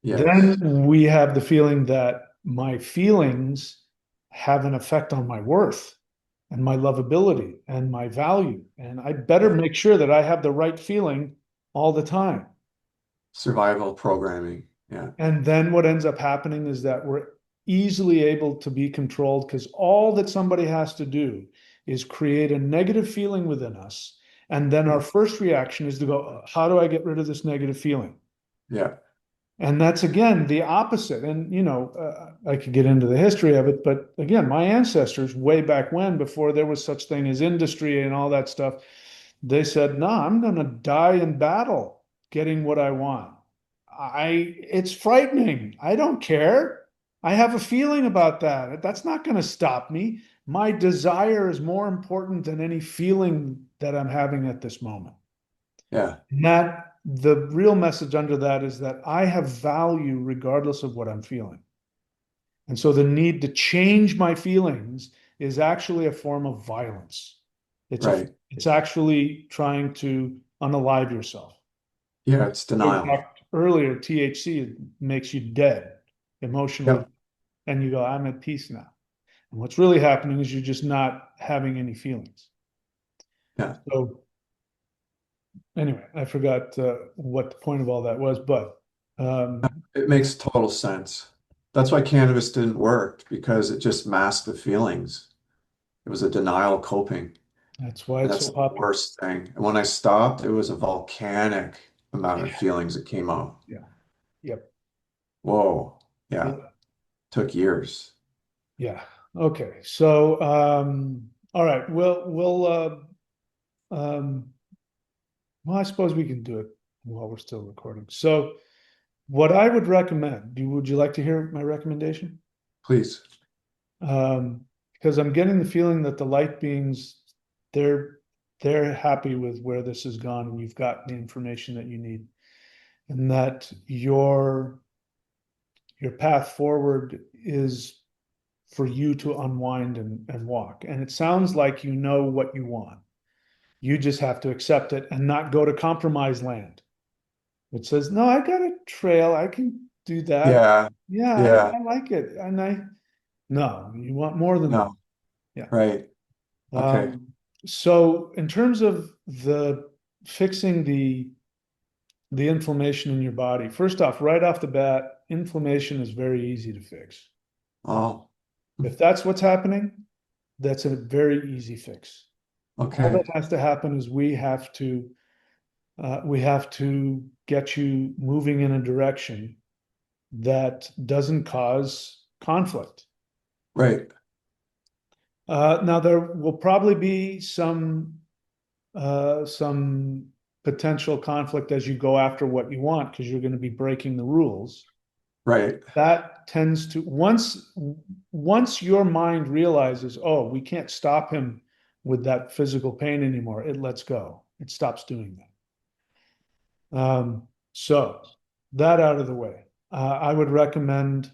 Yes. Then we have the feeling that my feelings have an effect on my worth and my lovability and my value. And I better Yeah. make sure that I have the right feeling all the time. Survival programming. Yeah. And then what ends up happening is that we're easily able to be controlled because all that somebody has to do is create a negative feeling within us. And then our Yeah. first reaction is to go, How do I get rid of this negative feeling? Yeah. And that's again the opposite. And, I could get into the history of it, but again, my ancestors, way back when, before there was such thing as industry and all that stuff, they said, No, I'm going to die in battle getting what I want. It's frightening. I don't care. I have a feeling about that. That's not going to stop me. My desire is more important than any feeling that I'm having at this moment. Yeah. And that the real message under that is that I have value regardless of what I'm feeling. And so the need to change my feelings is actually a form of violence. It's a Right. it's actually trying to unalive yourself. Yeah. It's We denial. talked earlier, THC makes you dead emotionally, Yep. and you go, I'm at peace now. And what's really happening is you're just not having any feelings. Yeah. So anyway, I forgot what the point of all that was, but It makes total sense. That's why cannabis didn't work because it just masked the feelings. It was a denial coping. that's why And it's that's so the popular. worst thing. And when I stopped, it was a volcanic amount of Yeah. feelings that came out. Yeah. Yep. Whoa. Yeah. Yeah. Took years. Yeah. Okay. So, all right. Um, well, I suppose we can do it while we're still recording. So, what I would recommend, would you like to hear my recommendation? Please. Because I'm getting the feeling that the light beings, they're they're happy with where this has gone, and you've got the information that you need, and that your path forward is for you to unwind and walk. And it sounds like you know what you want. You just have to accept it and not go to compromise land. It says, no, I got a trail. I can do that. Yeah. Yeah, Yeah. I like it. And no, you want more than that. No. Yeah. Right. Okay. Um, so in terms of the fixing the inflammation in your body, first off, right off the bat, inflammation is very easy to fix. Oh, If that's what's happening, that's a very easy fix. All that okay. has to happen is we have to get you moving in a direction that doesn't cause conflict. Right. Now there will probably be some potential conflict as you go after what you want because you're going to be breaking the rules. Right. That tends to once your mind realizes, oh, we can't stop him with that physical pain anymore, it lets go. It stops doing that. So that out of the way, I would recommend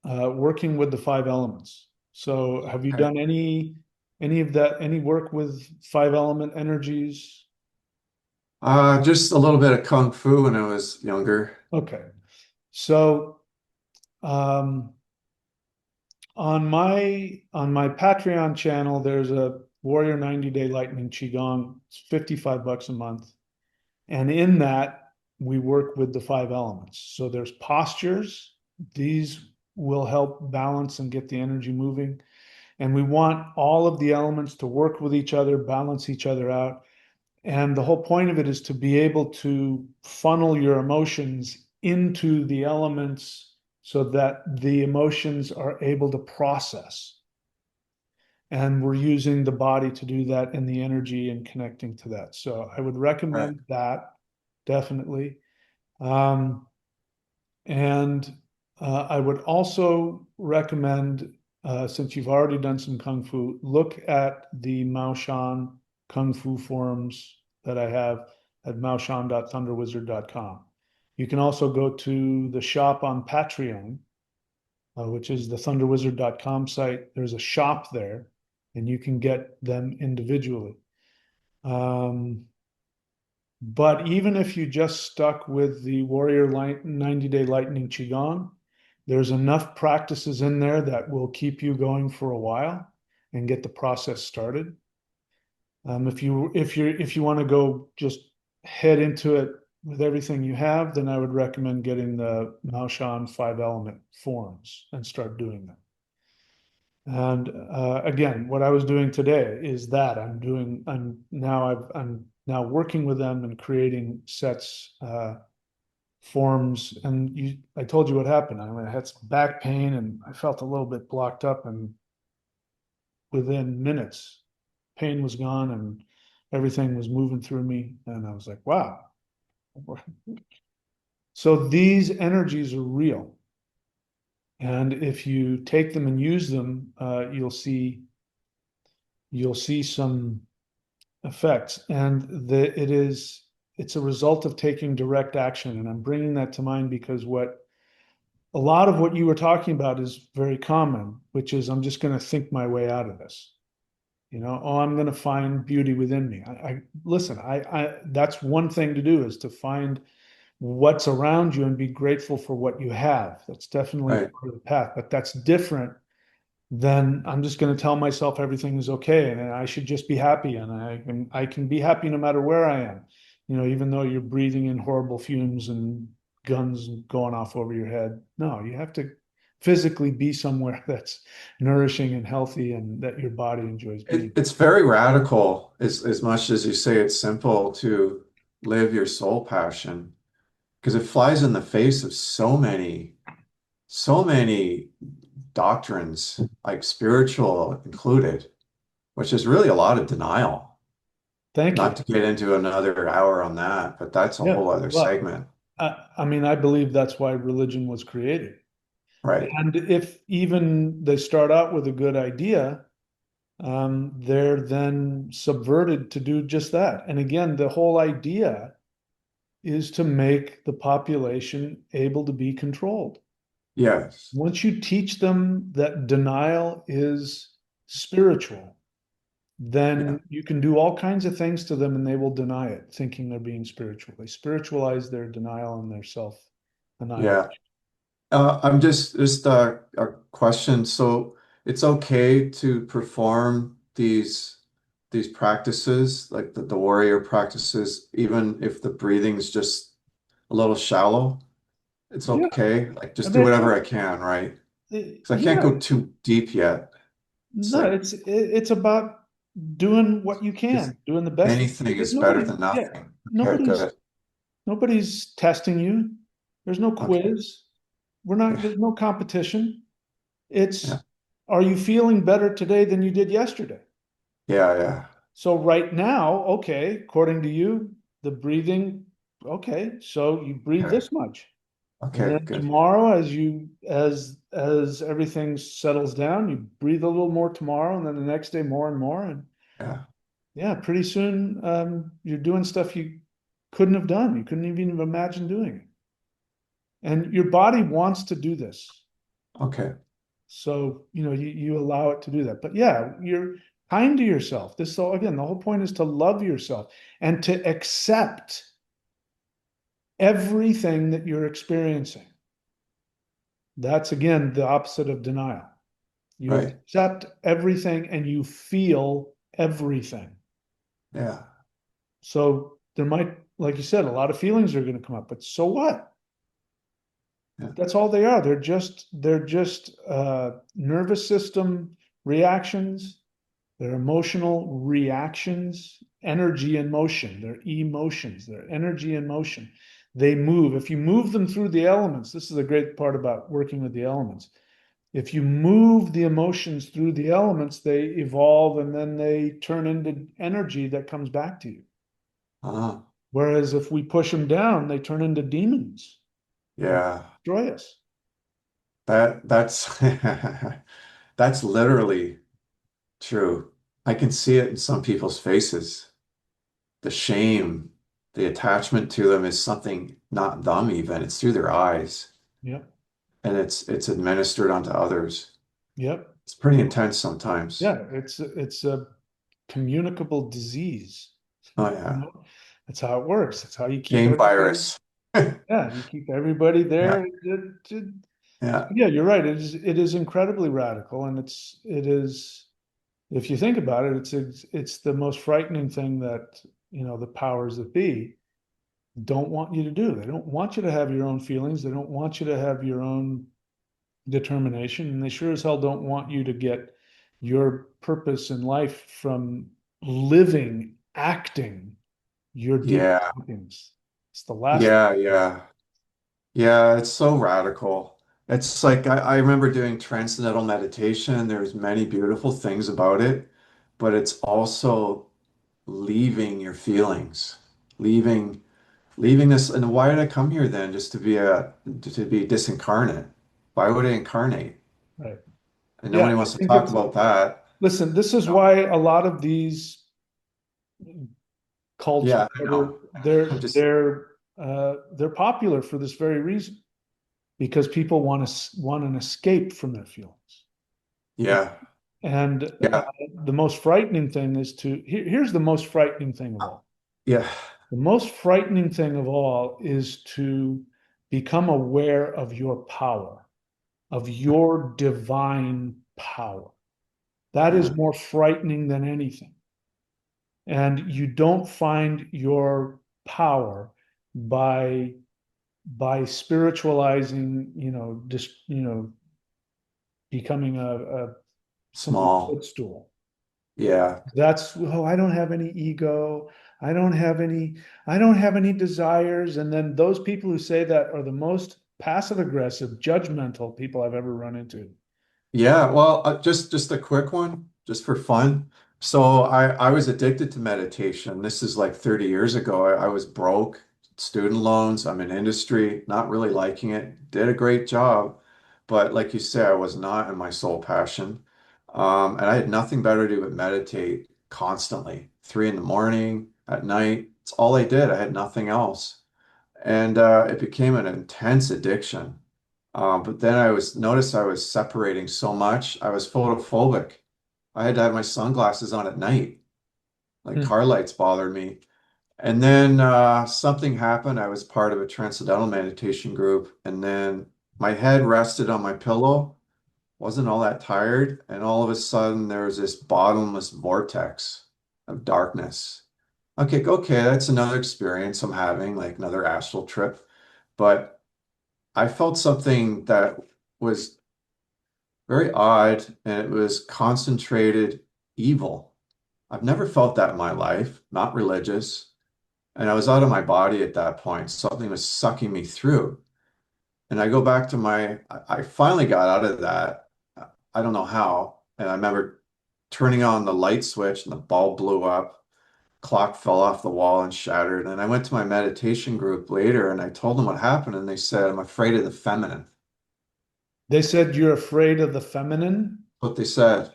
working with the five elements. So have you Okay. done any of that, any work with five element energies? Just a little bit of kung fu when I was younger. Okay. So um, on my Patreon channel, there's a Warrior 90-day Lightning Qigong. It's 55 bucks a month. And in that, we work with the five elements. So there's postures. These will help balance and get the energy moving. And we want all of the elements to work with each other, balance each other out. And the whole point of it is to be able to funnel your emotions into the elements so that the emotions are able to process. And we're using the body to do that and the energy and connecting to that. So I would Right. recommend that definitely. Um, and I would also recommend, since you've already done some Kung Fu, look at the Maoshan Kung Fu forums that I have at maoshan.thunderwizard.com. You can also go to the shop on Patreon, which is the thunderwizard.com site. There's a shop there, and you can get them individually. Um, but even if you just stuck with the Warrior 90-day Lightning Qigong, there's enough practices in there that will keep you going for a while and get the process started. If you want to go just head into it with everything you have, then I would recommend getting the Maoshan five element forms and start doing them. And again, what I was doing today is that I'm now working with them and creating sets, forms. And I told you what happened. I had some back pain and I felt a little bit blocked up, and within minutes, pain was gone and everything was moving through me. And I was like, wow. So these energies are real. And if you take them and use them, you'll see some effects. And it's a result of taking direct action. And I'm bringing that to mind because a lot of what you were talking about is very common, which is I'm just going to think my way out of this. Oh, I'm going to find beauty within me. Listen, that's one thing to do, is to find what's around you and be grateful for what you have. That's definitely Right. part of the path, but that's different than I'm just going to tell myself everything is okay and I should just be happy, and I can be happy no matter where I am. Even though you're breathing in horrible fumes and guns going off over your head. No, you have to physically be somewhere that's nourishing and healthy and that your body enjoys being. It's very radical, as much as you say it's simple to live your soul passion, because it flies in the face of so many doctrines, like spiritual included, which is really a lot of denial. Thank Not you. to get into another hour on that, but that's a Yeah, whole other well, segment. I mean, I believe that's why religion was created. Right. And if even they start out with a good idea, they're then subverted to do just that. And again, the whole idea is to make the population able to be controlled. Yes. Once you teach them that denial is spiritual, Yeah. then you can do all kinds of things to them and they will deny it, thinking they're being spiritual. They spiritualize their denial and their self. annihilation. Yeah. I'm just a question. So it's okay to perform these practices, like the warrior practices, even if the breathing's just a little shallow. It's Yeah, okay. Like I just do mean, whatever I can, right? Because I can't yeah, go too deep yet. It's no, like it's about doing what you just can, doing the best you can. anything Because is better nobody, than yeah, nothing. Okay, nobody's good. nobody's testing you. There's no Okay. quiz. We're not. There's no competition. Yeah. It's, are you feeling better today than you did yesterday? Yeah, yeah. So right now, okay, according to you, the breathing, okay, so you breathe Okay. this much. And Okay, then good. tomorrow, as everything settles down, you breathe a little more tomorrow, and then the next day more and more. And Yeah. yeah, pretty soon you're doing stuff you couldn't have done. You couldn't even imagine doing it. And your body wants to do this. Okay. So, you allow it to do that. But yeah, you're kind to yourself. This, so again, the whole point is to love yourself and to accept everything that you're experiencing. That's again the opposite of denial. You Right. accept everything and you feel everything. Yeah. So there might, like you said, a lot of feelings are going to come up, but so what? Yeah. That's all they are. They're just nervous system reactions. They're emotional reactions, energy and motion. They're emotions. They're energy and motion. They move. If you move them through the elements, this is the great part about working with the elements. If you move the emotions through the elements, they evolve and then they turn into energy that comes back to you. Uh, Whereas if we push them down, they turn into demons and yeah. destroy us. That's that's literally true. I can see it in some people's faces. The shame, the attachment to them is something not them even. It's through their eyes, Yep. and it's administered onto others. Yep. It's pretty intense sometimes. Yeah. It's a communicable disease. Oh You yeah. know, that's how it works. That's how you keep Game everybody. virus. Yeah, you keep everybody Yeah. there. Yeah. Yeah, you're right. It is incredibly radical, and it is. If you think about it, it's the most frightening thing that the powers that be don't want you to do. They don't want you to have your own feelings. They don't want you to have your own determination, and they sure as hell don't want you to get your purpose in life from living, acting your deep Yeah. things. It's the last. Yeah. Yeah. Yeah. It's so radical. It's like I remember doing transcendental meditation. There's many beautiful things about it, but it's also leaving your feelings, leaving leaving this. And why did I come here then? Just to be disincarnate. Why would I incarnate? Right. And Yeah, nobody I wants to think talk it's, about that. listen, this is No. why a lot of these cults, Yeah, I whatever, know. I'm just they're popular for this very reason, because people want an escape from their feelings. yeah. And Yeah. the most frightening thing is here's the most frightening thing of all. Yeah. The most frightening thing of all is to become aware of your power, of your divine power. That is Yeah. more frightening than anything. And you don't find your power by spiritualizing, just becoming a simple Small. footstool. Yeah. That's, oh, I don't have any ego. I don't have any, I don't have any desires. And then those people who say that are the most passive aggressive, judgmental people I've ever run into. Yeah, well, just a quick one, just for fun. So I was addicted to meditation. This is like 30 years ago. I was broke, student loans. I'm in industry, not really liking it. Did a great job, but like you say, I was not in my soul passion. And I had nothing better to do but meditate constantly, 3 in the morning, at night. It's all I did. I had nothing else, and it became an intense addiction. But then noticed I was separating so much. I was photophobic. I had to have my sunglasses on at night. Like Hmm. car lights bothered me. And then something happened. I was part of a transcendental meditation group, and then my head rested on my pillow, wasn't all that tired, and all of a sudden there was this bottomless vortex of darkness. Okay, that's another experience I'm having, like another astral trip. But I felt something that was very odd, and it was concentrated evil. I've never felt that in my life, not religious. And I was out of my body at that point. Something was sucking me through. And I go back to I finally got out of that. I don't know how. And I remember turning on the light switch and the bulb blew up. Clock fell off the wall and shattered. And I went to my meditation group later and I told them what happened. And they said, I'm afraid of the feminine. They said you're afraid of the feminine. What they said.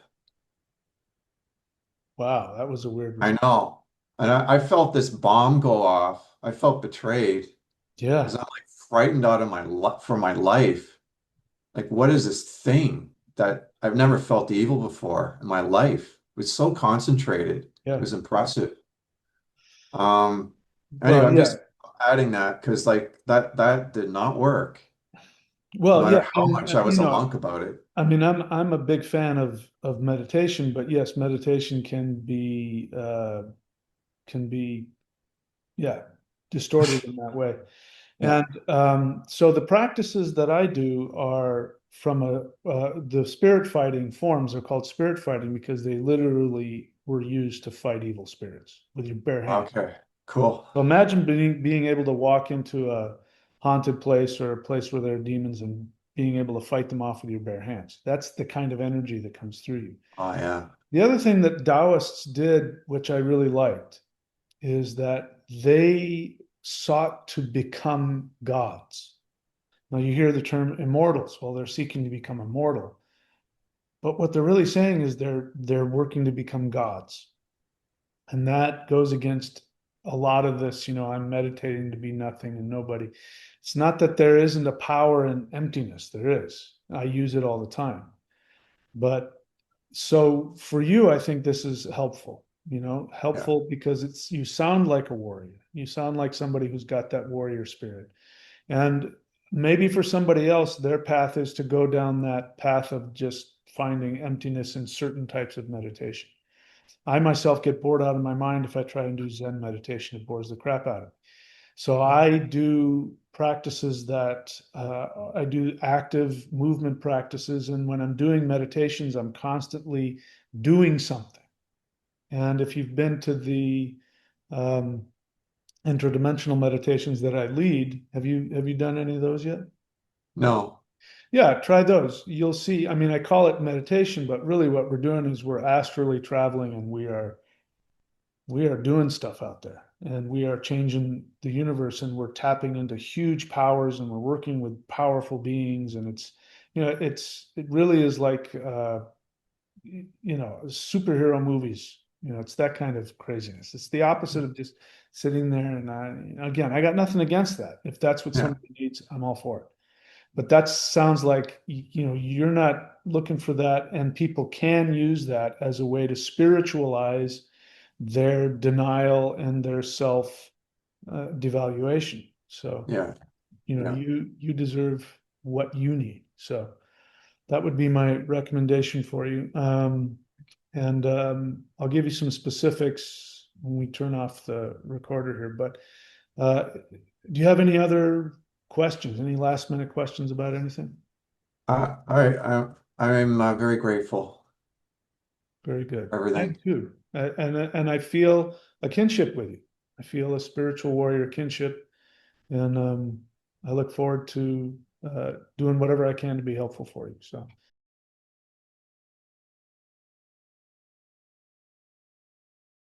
Wow, that was a weird I response. know. And I felt this bomb go off. I felt betrayed because Yeah, I'm like frightened out of for my life. Like, what is this thing that I've never felt evil before in my life? It was so concentrated. It yeah. was impressive. Um, anyway, Well, I'm yeah. just adding that because like that did not work, no Well, yeah, matter how and much I was a monk about it. I mean, I'm a big fan of meditation, but yes, meditation can be yeah distorted in that way. Yeah. And so the practices that I do are from the spirit fighting forms are called spirit fighting because they literally were used to fight evil spirits with your bare hands. Okay. Cool. So imagine being able to walk into a haunted place or a place where there are demons and being able to fight them off with your bare hands. That's the kind of energy that comes through you. Oh yeah. The other thing that Taoists did, which I really liked, is that they sought to become gods. Now you hear the term immortals. Well, they're seeking to become immortal. But what they're really saying is they're working to become gods. And that goes against a lot of this, I'm meditating to be nothing and nobody. It's not that there isn't a power in emptiness. There is. I use it all the time. But so for you, I think this is helpful, Yeah. helpful because you sound like a warrior. You sound like somebody who's got that warrior spirit. And maybe for somebody else, their path is to go down that path of just finding emptiness in certain types of meditation. I myself get bored out of my mind if I try and do Zen meditation. It bores the crap out of me. So I do practices that I do active movement practices. And when I'm doing meditations, I'm constantly doing something. And if you've been to the um, interdimensional meditations that I lead, have you done any of those yet? No. Yeah, try those. You'll see. I mean, I call it meditation, but really what we're doing is we're astrally traveling and we are doing stuff out there and we are changing the universe and we're tapping into huge powers and we're working with powerful beings and it really is like superhero movies. It's that kind of craziness. It's the opposite of just sitting there and again, I got nothing against that. If that's what Yeah. somebody needs, I'm all for it. But that sounds like you're not looking for that, and people can use that as a way to spiritualize their denial and their self devaluation. So Yeah. Yeah. you deserve what you need. So that would be my recommendation for you. And I'll give you some specifics when we turn off the recorder here. But do you have any other questions? Any last minute questions about anything? I'm very grateful Very good. for I everything. too, and I feel a kinship with you. I feel a spiritual warrior kinship, and I look forward to doing whatever I can to be helpful for you. So